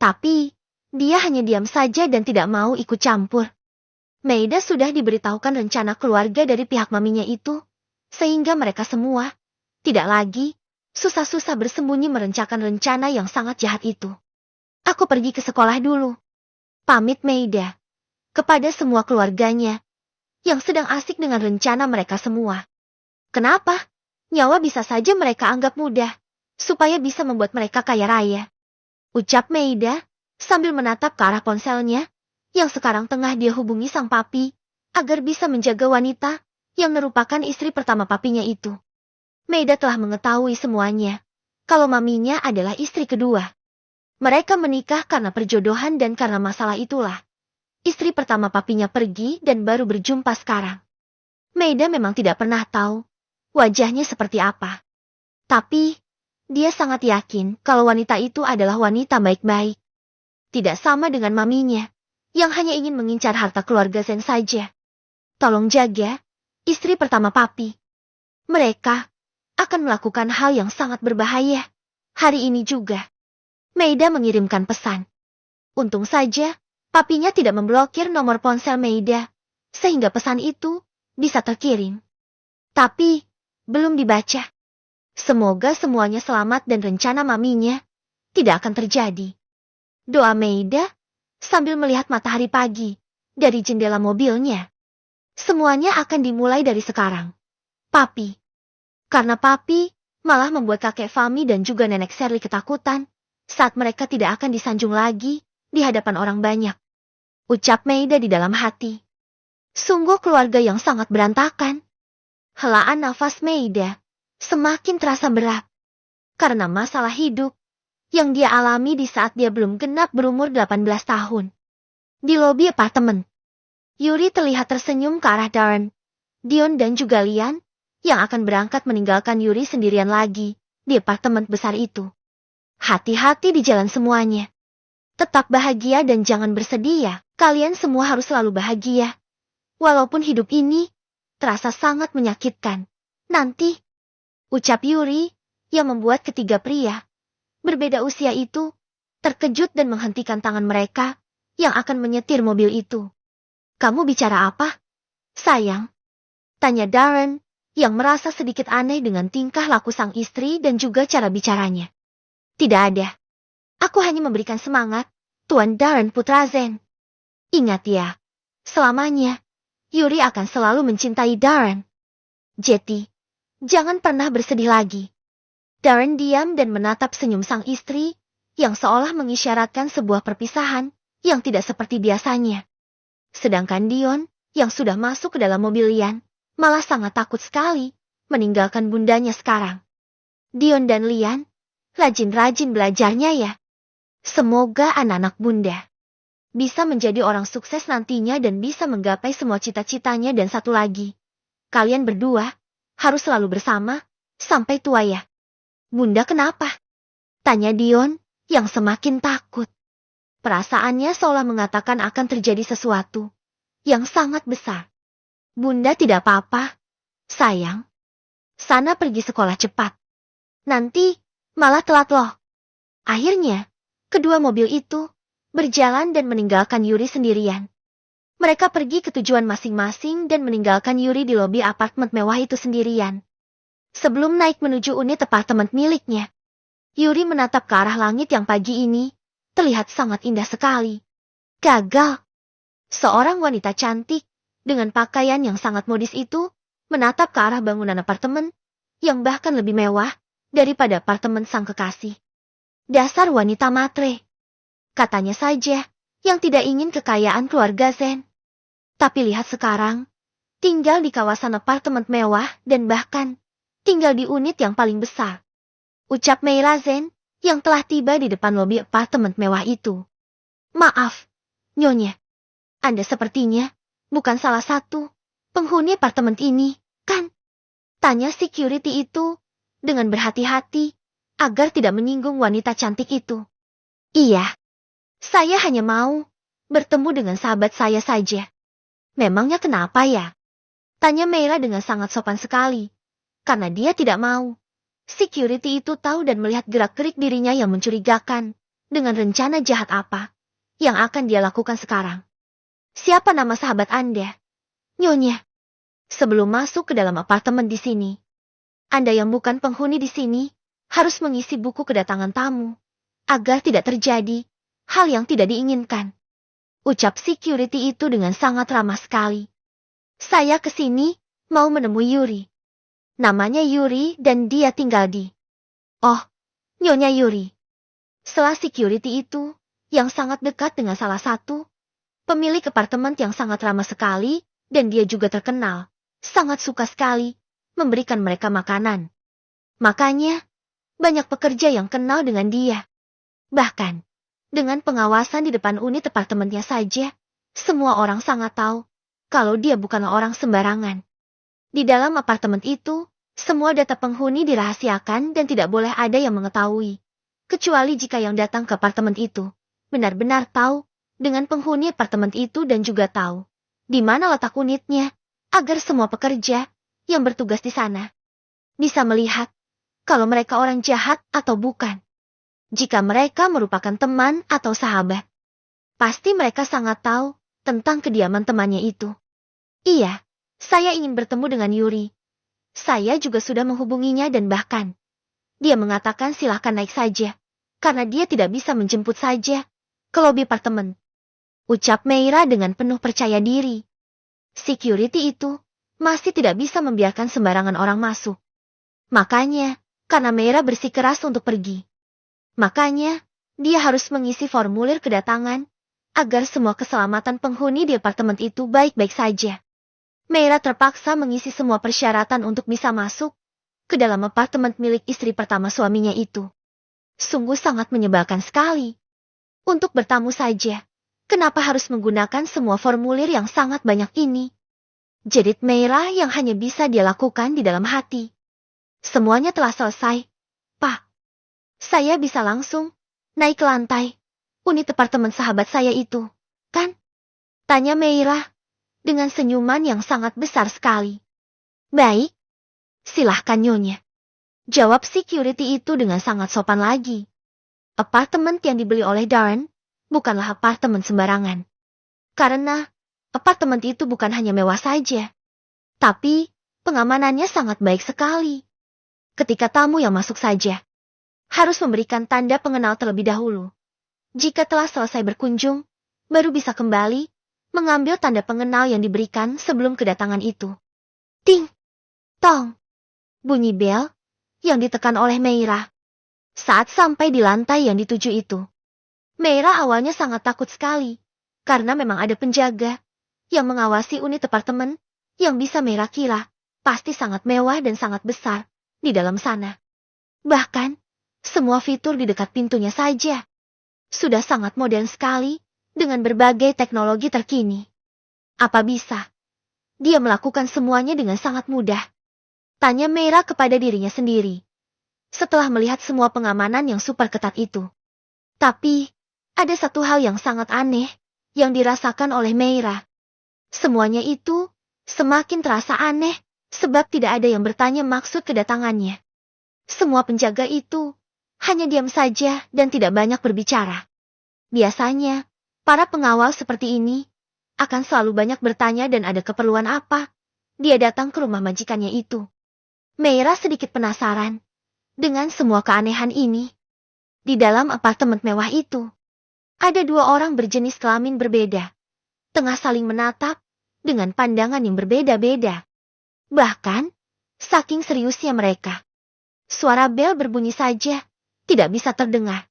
Tapi, dia hanya diam saja dan tidak mau ikut campur. Meida sudah diberitahukan rencana keluarga dari pihak maminya itu, sehingga mereka semua tidak lagi susah-susah bersembunyi merencanakan rencana yang sangat jahat itu. Aku pergi ke sekolah dulu. Pamit Meida kepada semua keluarganya yang sedang asik dengan rencana mereka semua. Kenapa? Nyawa bisa saja mereka anggap mudah, supaya bisa membuat mereka kaya raya. Ucap Meida, sambil menatap ke arah ponselnya, yang sekarang tengah dia hubungi sang papi, agar bisa menjaga wanita, yang merupakan istri pertama papinya itu. Meida telah mengetahui semuanya, kalau maminya adalah istri kedua. Mereka menikah karena perjodohan dan karena masalah itulah. Istri pertama papinya pergi dan baru berjumpa sekarang. Meida memang tidak pernah tahu wajahnya seperti apa. Tapi, dia sangat yakin kalau wanita itu adalah wanita baik-baik. Tidak sama dengan maminya, yang hanya ingin mengincar harta keluarga Zen saja. Tolong jaga istri pertama papi. Mereka akan melakukan hal yang sangat berbahaya. Hari ini juga. Meida mengirimkan pesan. Untung saja, papinya tidak memblokir nomor ponsel Meida, sehingga pesan itu bisa terkirim. Tapi, belum dibaca. Semoga semuanya selamat dan rencana maminya tidak akan terjadi. Doa Maida sambil melihat matahari pagi dari jendela mobilnya. Semuanya akan dimulai dari sekarang. Papi. Karena Papi malah membuat kakek Fami dan juga nenek Shirley ketakutan saat mereka tidak akan disanjung lagi di hadapan orang banyak. Ucap Maida di dalam hati. Sungguh keluarga yang sangat berantakan. Helaan nafas Maida semakin terasa berat karena masalah hidup yang dia alami di saat dia belum genap berumur 18 tahun. Di lobi apartemen, Yuri terlihat tersenyum ke arah Darren, Dion dan juga Lian yang akan berangkat meninggalkan Yuri sendirian lagi di apartemen besar itu. Hati-hati di jalan semuanya. Tetap bahagia dan jangan bersedih ya. Kalian semua harus selalu bahagia. Walaupun hidup ini terasa sangat menyakitkan. Nanti, ucap Yuri yang membuat ketiga pria berbeda usia itu terkejut dan menghentikan tangan mereka yang akan menyetir mobil itu. Kamu bicara apa, sayang? Tanya Darren yang merasa sedikit aneh dengan tingkah laku sang istri dan juga cara bicaranya. Tidak ada. Aku hanya memberikan semangat, Tuan Darren putra Zen. Ingat ya, selamanya, Yuri akan selalu mencintai Darren. Jetty, jangan pernah bersedih lagi. Darren diam dan menatap senyum sang istri, yang seolah mengisyaratkan sebuah perpisahan yang tidak seperti biasanya. Sedangkan Dion, yang sudah masuk ke dalam mobil Lian, malah sangat takut sekali meninggalkan bundanya sekarang. Dion dan Lian, rajin-rajin belajarnya ya. Semoga anak-anak bunda bisa menjadi orang sukses nantinya dan bisa menggapai semua cita-citanya dan satu lagi. Kalian berdua harus selalu bersama sampai tua ya. Bunda kenapa? Tanya Dion yang semakin takut. Perasaannya seolah mengatakan akan terjadi sesuatu yang sangat besar. Bunda tidak apa-apa, sayang. Sana pergi sekolah cepat. Nanti malah telat loh. Akhirnya, kedua mobil itu berjalan dan meninggalkan Yuri sendirian. Mereka pergi ke tujuan masing-masing dan meninggalkan Yuri di lobi apartemen mewah itu sendirian. Sebelum naik menuju unit apartemen miliknya, Yuri menatap ke arah langit yang pagi ini terlihat sangat indah sekali. Gagal. Seorang wanita cantik dengan pakaian yang sangat modis itu menatap ke arah bangunan apartemen yang bahkan lebih mewah daripada apartemen sang kekasih. Dasar wanita matre. Katanya saja yang tidak ingin kekayaan keluarga Zen. Tapi lihat sekarang, tinggal di kawasan apartemen mewah dan bahkan tinggal di unit yang paling besar. Ucap Meira Zen yang telah tiba di depan lobi apartemen mewah itu. Maaf, Nyonya. Anda sepertinya bukan salah satu penghuni apartemen ini, kan? Tanya security itu dengan berhati-hati agar tidak menyinggung wanita cantik itu. Iya, saya hanya mau bertemu dengan sahabat saya saja. Memangnya kenapa ya? Tanya Meira dengan sangat sopan sekali. Karena dia tidak mau. Security itu tahu dan melihat gerak-gerik dirinya yang mencurigakan dengan rencana jahat apa yang akan dia lakukan sekarang. Siapa nama sahabat Anda? Nyonya. Sebelum masuk ke dalam apartemen di sini, Anda yang bukan penghuni di sini harus mengisi buku kedatangan tamu agar tidak terjadi hal yang tidak diinginkan. Ucap security itu dengan sangat ramah sekali. Saya ke sini mau menemui Yuri. Namanya Yuri dan dia tinggal di... Oh, Nyonya Yuri. Setelah security itu, yang sangat dekat dengan salah satu pemilik apartemen yang sangat ramah sekali, dan dia juga terkenal, sangat suka sekali memberikan mereka makanan. Makanya, banyak pekerja yang kenal dengan dia. Bahkan, dengan pengawasan di depan unit apartemennya saja, semua orang sangat tahu kalau dia bukanlah orang sembarangan. Di dalam apartemen itu, semua data penghuni dirahasiakan dan tidak boleh ada yang mengetahui. Kecuali jika yang datang ke apartemen itu benar-benar tahu dengan penghuni apartemen itu dan juga tahu di mana letak unitnya, agar semua pekerja yang bertugas di sana bisa melihat kalau mereka orang jahat atau bukan. Jika mereka merupakan teman atau sahabat, pasti mereka sangat tahu tentang kediaman temannya itu. Iya, saya ingin bertemu dengan Yuri. Saya juga sudah menghubunginya dan bahkan dia mengatakan silahkan naik saja, karena dia tidak bisa menjemput saja ke lobi apartemen. Ucap Meira dengan penuh percaya diri. Security itu masih tidak bisa membiarkan sembarangan orang masuk. Makanya, karena Meira bersikeras untuk pergi. Makanya, dia harus mengisi formulir kedatangan agar semua keselamatan penghuni di apartemen itu baik-baik saja. Meira terpaksa mengisi semua persyaratan untuk bisa masuk ke dalam apartemen milik istri pertama suaminya itu. Sungguh sangat menyebalkan sekali. Untuk bertamu saja, kenapa harus menggunakan semua formulir yang sangat banyak ini? Jerit Meira yang hanya bisa dia lakukan di dalam hati. Semuanya telah selesai, Pak. Saya bisa langsung naik ke lantai unit apartemen sahabat saya itu, kan? Tanya Meira dengan senyuman yang sangat besar sekali. Baik. Silahkan Nyonya. Jawab security itu dengan sangat sopan lagi. Apartemen yang dibeli oleh Darren bukanlah apartemen sembarangan. Karena apartemen itu bukan hanya mewah saja, tapi pengamanannya sangat baik sekali. Ketika tamu yang masuk saja harus memberikan tanda pengenal terlebih dahulu. Jika telah selesai berkunjung, baru bisa kembali mengambil tanda pengenal yang diberikan sebelum kedatangan itu. Ting! Tong! Bunyi bel yang ditekan oleh Meira. Saat sampai di lantai yang dituju itu, Meira awalnya sangat takut sekali, karena memang ada penjaga yang mengawasi unit apartemen yang bisa Meira kira pasti sangat mewah dan sangat besar di dalam sana. Bahkan, semua fitur di dekat pintunya saja sudah sangat modern sekali dengan berbagai teknologi terkini. Apa bisa dia melakukan semuanya dengan sangat mudah? Tanya Meira kepada dirinya sendiri. Setelah melihat semua pengamanan yang super ketat itu. Tapi, ada satu hal yang sangat aneh yang dirasakan oleh Meira. Semuanya itu semakin terasa aneh sebab tidak ada yang bertanya maksud kedatangannya. Semua penjaga itu hanya diam saja dan tidak banyak berbicara. Biasanya, para pengawal seperti ini akan selalu banyak bertanya dan ada keperluan apa dia datang ke rumah majikannya itu. Meira sedikit penasaran dengan semua keanehan ini. Di dalam apartemen mewah itu, ada dua orang berjenis kelamin berbeda, tengah saling menatap dengan pandangan yang berbeda-beda. Bahkan, saking seriusnya mereka, suara bel berbunyi saja tidak bisa terdengar.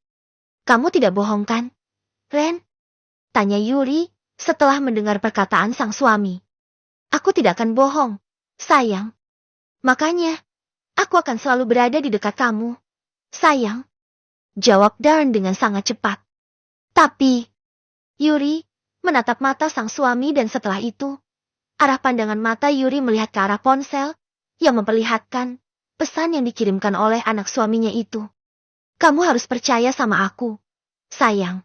Kamu tidak bohong kan, Ren? Tanya Yuri setelah mendengar perkataan sang suami. Aku tidak akan bohong, sayang. Makanya, aku akan selalu berada di dekat kamu, sayang. Jawab Darren dengan sangat cepat. Tapi, Yuri menatap mata sang suami dan setelah itu, arah pandangan mata Yuri melihat ke arah ponsel yang memperlihatkan pesan yang dikirimkan oleh anak suaminya itu. Kamu harus percaya sama aku, sayang.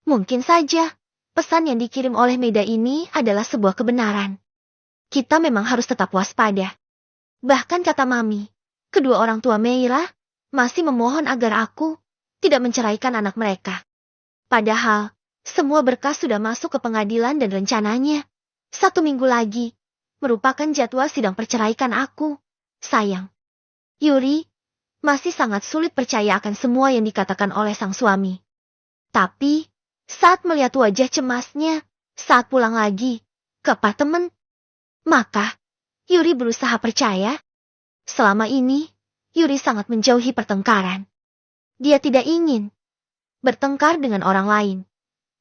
Mungkin saja, pesan yang dikirim oleh Meda ini adalah sebuah kebenaran. Kita memang harus tetap waspada. Bahkan kata Mami, kedua orang tua Meira masih memohon agar aku tidak menceraikan anak mereka. Padahal, semua berkas sudah masuk ke pengadilan dan rencananya 1 minggu lagi merupakan jadwal sidang perceraikan aku, sayang. Yuri masih sangat sulit percaya akan semua yang dikatakan oleh sang suami. Tapi, saat melihat wajah cemasnya saat pulang lagi ke apartemen, maka Yuri berusaha percaya. Selama ini, Yuri sangat menjauhi pertengkaran. Dia tidak ingin bertengkar dengan orang lain,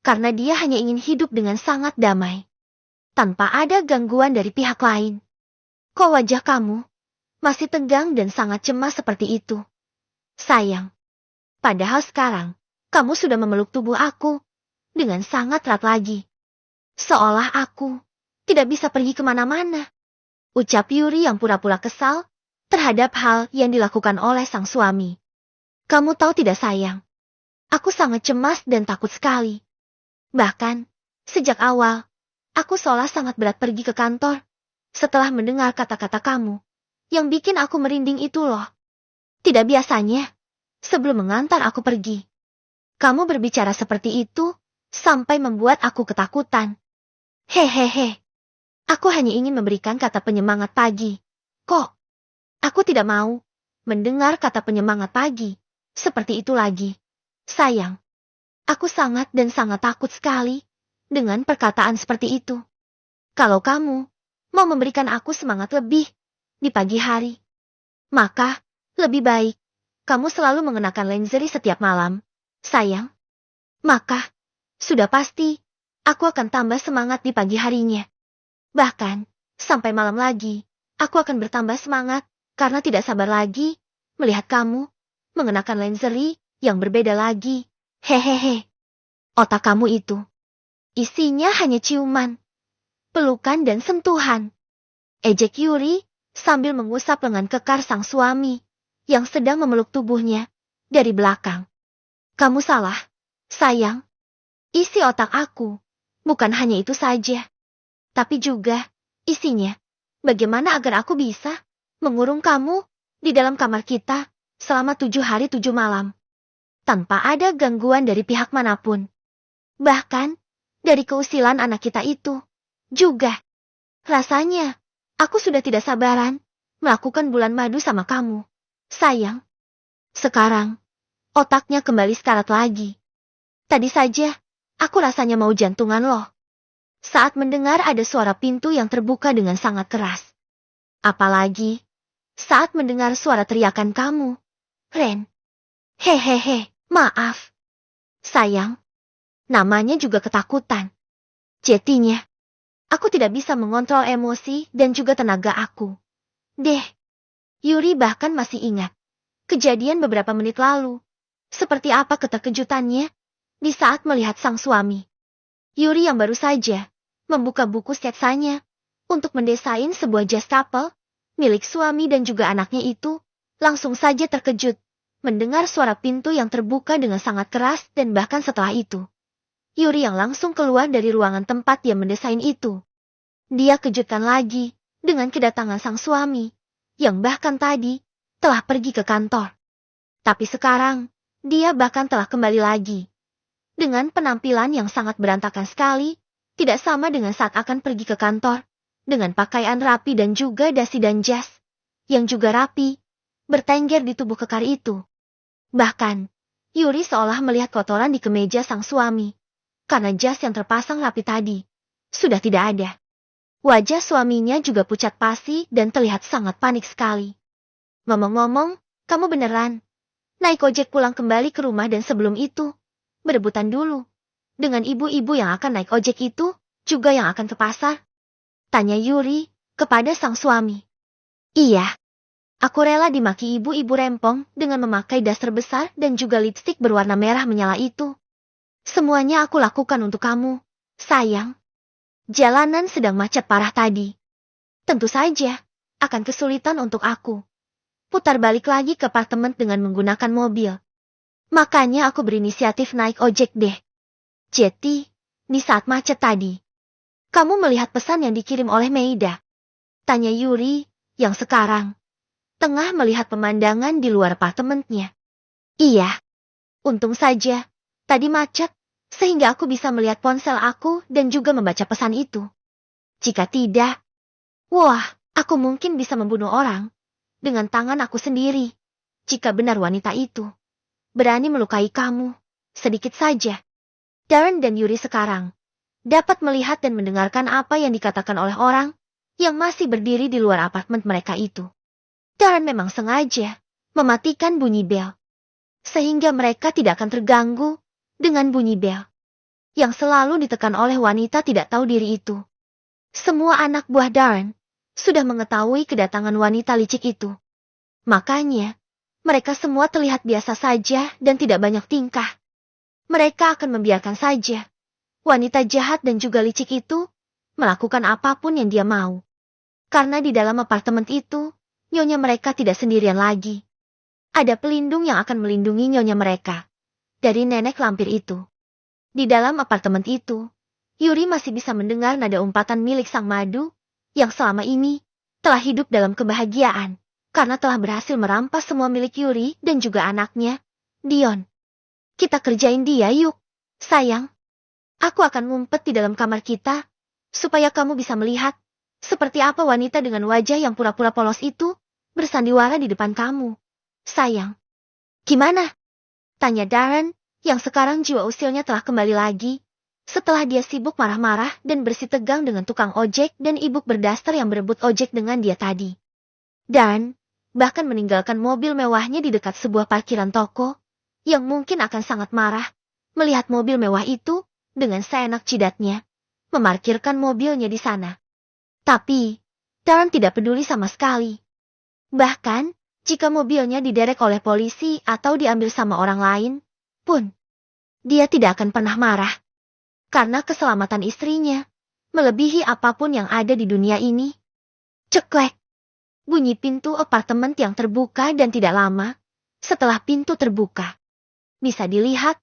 karena dia hanya ingin hidup dengan sangat damai, tanpa ada gangguan dari pihak lain. Kok wajah kamu masih tegang dan sangat cemas seperti itu, sayang? Padahal sekarang, kamu sudah memeluk tubuh aku dengan sangat erat lagi. Seolah aku tidak bisa pergi kemana-mana. Ucap Yuri yang pura-pura kesal terhadap hal yang dilakukan oleh sang suami. Kamu tahu tidak sayang, aku sangat cemas dan takut sekali. Bahkan, sejak awal, aku seolah sangat berat pergi ke kantor setelah mendengar kata-kata kamu yang bikin aku merinding itu loh. Tidak biasanya, sebelum mengantar aku pergi, kamu berbicara seperti itu sampai membuat aku ketakutan. Hehehe, aku hanya ingin memberikan kata penyemangat pagi. Kok Aku tidak mau mendengar kata penyemangat pagi seperti itu lagi. Sayang, aku sangat dan sangat takut sekali dengan perkataan seperti itu. Kalau kamu mau memberikan aku semangat lebih di pagi hari, maka lebih baik kamu selalu mengenakan lingerie setiap malam, sayang. Maka sudah pasti aku akan tambah semangat di pagi harinya. Bahkan sampai malam lagi, aku akan bertambah semangat karena tidak sabar lagi melihat kamu mengenakan lingerie yang berbeda lagi. Hehehe. Otak kamu itu isinya hanya ciuman, pelukan dan sentuhan, ejek Yuri sambil mengusap lengan kekar sang suami yang sedang memeluk tubuhnya dari belakang. Kamu salah, sayang. Isi otak aku bukan hanya itu saja, tapi juga isinya bagaimana agar aku bisa mengurung kamu di dalam kamar kita selama 7 hari 7 malam tanpa ada gangguan dari pihak manapun. Bahkan dari keusilan anak kita itu juga. Rasanya aku sudah tidak sabaran melakukan bulan madu sama kamu, sayang. Sekarang otaknya kembali sekarat lagi. Tadi saja aku rasanya mau jantungan loh saat mendengar ada suara pintu yang terbuka dengan sangat keras. Apalagi saat mendengar suara teriakan kamu, Ren. Hehehe, maaf. Sayang, namanya juga ketakutan. Jadinya, aku tidak bisa mengontrol emosi dan juga tenaga aku. Deh, Yuri bahkan masih ingat kejadian beberapa menit lalu. Seperti apa keterkejutannya di saat melihat sang suami. Yuri yang baru saja membuka buku sketsanya untuk mendesain sebuah jas couple milik suami dan juga anaknya itu, langsung saja terkejut mendengar suara pintu yang terbuka dengan sangat keras dan bahkan setelah itu, Yuri yang langsung keluar dari ruangan tempat dia mendesain itu. Dia kejutkan lagi dengan kedatangan sang suami yang bahkan tadi telah pergi ke kantor. Tapi sekarang, dia bahkan telah kembali lagi. Dengan penampilan yang sangat berantakan sekali, tidak sama dengan saat akan pergi ke kantor, dengan pakaian rapi dan juga dasi dan jas, yang juga rapi, bertengger di tubuh kekar itu. Bahkan, Yuri seolah melihat kotoran di kemeja sang suami, karena jas yang terpasang rapi tadi, sudah tidak ada. Wajah suaminya juga pucat pasi dan terlihat sangat panik sekali. Ngomong-ngomong, kamu beneran naik ojek pulang kembali ke rumah dan sebelum itu, berebutan dulu dengan ibu-ibu yang akan naik ojek itu, juga yang akan ke pasar? Tanya Yuri kepada sang suami. Iya, aku rela dimaki ibu-ibu rempong dengan memakai daster besar dan juga lipstik berwarna merah menyala itu. Semuanya aku lakukan untuk kamu, sayang. Jalanan sedang macet parah tadi. Tentu saja akan kesulitan untuk aku putar balik lagi ke apartemen dengan menggunakan mobil. Makanya aku berinisiatif naik ojek deh. Jadi, di saat macet tadi, kamu melihat pesan yang dikirim oleh Meida? Tanya Yuri, yang sekarang tengah melihat pemandangan di luar apartemennya. Iya, untung saja, tadi macet, sehingga aku bisa melihat ponsel aku dan juga membaca pesan itu. Jika tidak, wah, aku mungkin bisa membunuh orang dengan tangan aku sendiri. Jika benar wanita itu berani melukai kamu, sedikit saja. Darren dan Yuri sekarang dapat melihat dan mendengarkan apa yang dikatakan oleh orang yang masih berdiri di luar apartemen mereka itu. Darren memang sengaja mematikan bunyi bel, sehingga mereka tidak akan terganggu dengan bunyi bel yang selalu ditekan oleh wanita tidak tahu diri itu. Semua anak buah Darren sudah mengetahui kedatangan wanita licik itu. Makanya, mereka semua terlihat biasa saja dan tidak banyak tingkah. Mereka akan membiarkan saja wanita jahat dan juga licik itu melakukan apapun yang dia mau. Karena di dalam apartemen itu, nyonya mereka tidak sendirian lagi. Ada pelindung yang akan melindungi nyonya mereka dari nenek lampir itu. Di dalam apartemen itu, Yuri masih bisa mendengar nada umpatan milik sang madu yang selama ini telah hidup dalam kebahagiaan karena telah berhasil merampas semua milik Yuri dan juga anaknya, Dion. Kita kerjain dia yuk, sayang. Aku akan ngumpet di dalam kamar kita, supaya kamu bisa melihat seperti apa wanita dengan wajah yang pura-pura polos itu bersandiwara di depan kamu. Sayang. Gimana? Tanya Darren, yang sekarang jiwa usilnya telah kembali lagi. Setelah dia sibuk marah-marah dan bersitegang dengan tukang ojek dan ibu berdaster yang berebut ojek dengan dia tadi. Dan, bahkan meninggalkan mobil mewahnya di dekat sebuah parkiran toko, yang mungkin akan sangat marah, melihat mobil mewah itu, dengan seenak jidatnya, memarkirkan mobilnya di sana. Tapi, Darren tidak peduli sama sekali. Bahkan, jika mobilnya diderek oleh polisi atau diambil sama orang lain, pun, dia tidak akan pernah marah. Karena keselamatan istrinya, melebihi apapun yang ada di dunia ini. Ceklek. Bunyi pintu apartemen yang terbuka dan tidak lama, setelah pintu terbuka. Bisa dilihat,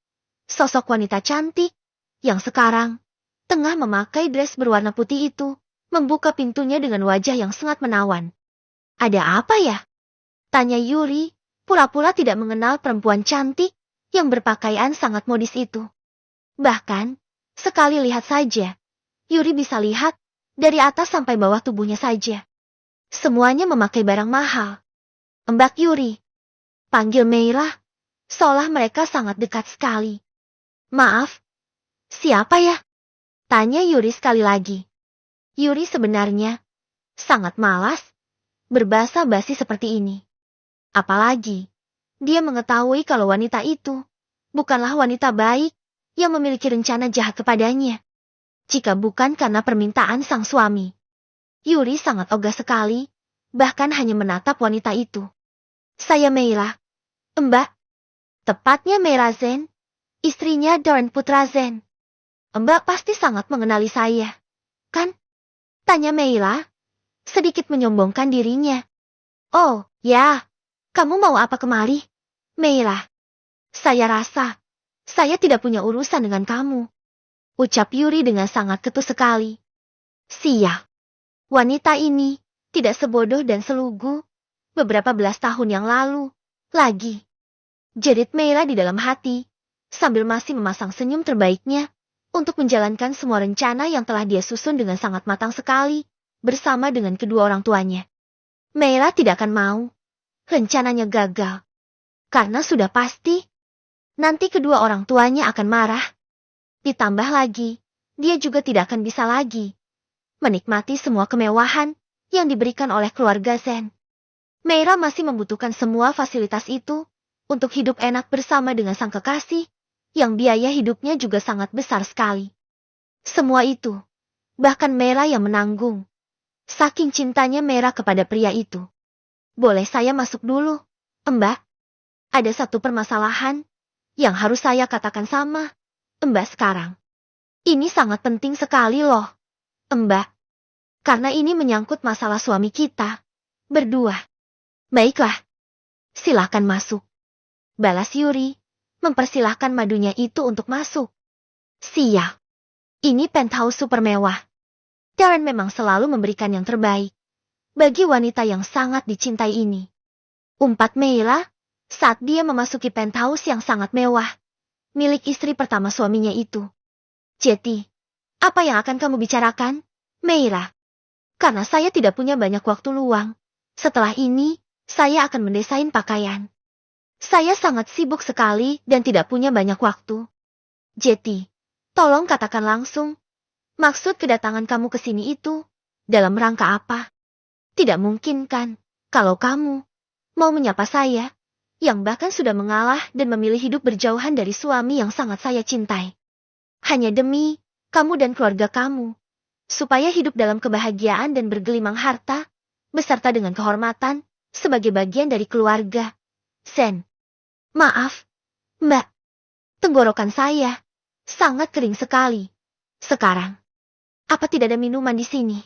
sosok wanita cantik, yang sekarang, tengah memakai dress berwarna putih itu, membuka pintunya dengan wajah yang sangat menawan. Ada apa ya? Tanya Yuri, pura-pura tidak mengenal perempuan cantik, yang berpakaian sangat modis itu. Bahkan, sekali lihat saja, Yuri bisa lihat, dari atas sampai bawah tubuhnya saja. Semuanya memakai barang mahal. Mbak Yuri. Panggil Meira, seolah mereka sangat dekat sekali. Maaf, siapa ya? Tanya Yuri sekali lagi. Yuri sebenarnya sangat malas berbahasa basi seperti ini. Apalagi, dia mengetahui kalau wanita itu bukanlah wanita baik yang memiliki rencana jahat kepadanya. Jika bukan karena permintaan sang suami. Yuri sangat ogah sekali, bahkan hanya menatap wanita itu. Saya Meira. Mbak. Tepatnya Meira Zen, istrinya Darren Putra Zen. Mbak pasti sangat mengenali saya, kan? Tanya Meira, sedikit menyombongkan dirinya. Oh, ya. Kamu mau apa kemari? Meira. Saya rasa saya tidak punya urusan dengan kamu. Ucap Yuri dengan sangat ketus sekali. Sial. Wanita ini tidak sebodoh dan selugu beberapa belas tahun yang lalu. Lagi. Jerit Meira di dalam hati, sambil masih memasang senyum terbaiknya, untuk menjalankan semua rencana yang telah dia susun dengan sangat matang sekali, bersama dengan kedua orang tuanya. Meira tidak akan mau rencananya gagal. Karena sudah pasti, nanti kedua orang tuanya akan marah. Ditambah lagi, dia juga tidak akan bisa lagi menikmati semua kemewahan yang diberikan oleh keluarga Zen. Meira masih membutuhkan semua fasilitas itu untuk hidup enak bersama dengan sang kekasih, yang biaya hidupnya juga sangat besar sekali. Semua itu, bahkan Meira yang menanggung. Saking cintanya Meira kepada pria itu. Boleh saya masuk dulu, Mbak? Ada satu permasalahan yang harus saya katakan sama Mbak sekarang. Ini sangat penting sekali loh, Mbak. Karena ini menyangkut masalah suami kita berdua. Baiklah, silakan masuk. Balas Yuri, mempersilahkan madunya itu untuk masuk. Sial. Ini penthouse super mewah. Darren memang selalu memberikan yang terbaik bagi wanita yang sangat dicintai ini. Umpat Meira saat dia memasuki penthouse yang sangat mewah, milik istri pertama suaminya itu. Jetty, apa yang akan kamu bicarakan, Meira? Karena saya tidak punya banyak waktu luang. Setelah ini, saya akan mendesain pakaian. Saya sangat sibuk sekali dan tidak punya banyak waktu. Jetty, tolong katakan langsung. Maksud kedatangan kamu ke sini itu, dalam rangka apa? Tidak mungkin kan, kalau kamu mau menyapa saya, yang bahkan sudah mengalah dan memilih hidup berjauhan dari suami yang sangat saya cintai. Hanya demi kamu dan keluarga kamu, supaya hidup dalam kebahagiaan dan bergelimang harta, beserta dengan kehormatan, sebagai bagian dari keluarga. Sen. Maaf, Mbak. Tenggorokan saya sangat kering sekali. Sekarang, apa tidak ada minuman di sini?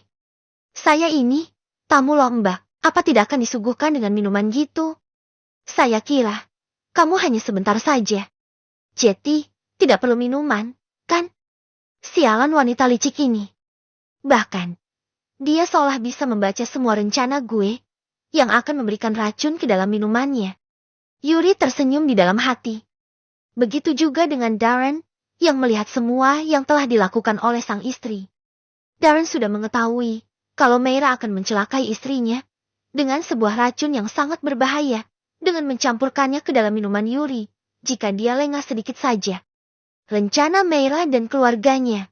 Saya ini tamu loh Mbak, apa tidak akan disuguhkan dengan minuman gitu? Saya kira, kamu hanya sebentar saja. Jetty, tidak perlu minuman, kan? Sialan wanita licik ini. Bahkan, dia seolah bisa membaca semua rencana gue, yang akan memberikan racun ke dalam minumannya. Yuri tersenyum di dalam hati. Begitu juga dengan Darren, yang melihat semua yang telah dilakukan oleh sang istri. Darren sudah mengetahui kalau Meira akan mencelakai istrinya, dengan sebuah racun yang sangat berbahaya, dengan mencampurkannya ke dalam minuman Yuri, jika dia lengah sedikit saja. Rencana Meira dan keluarganya.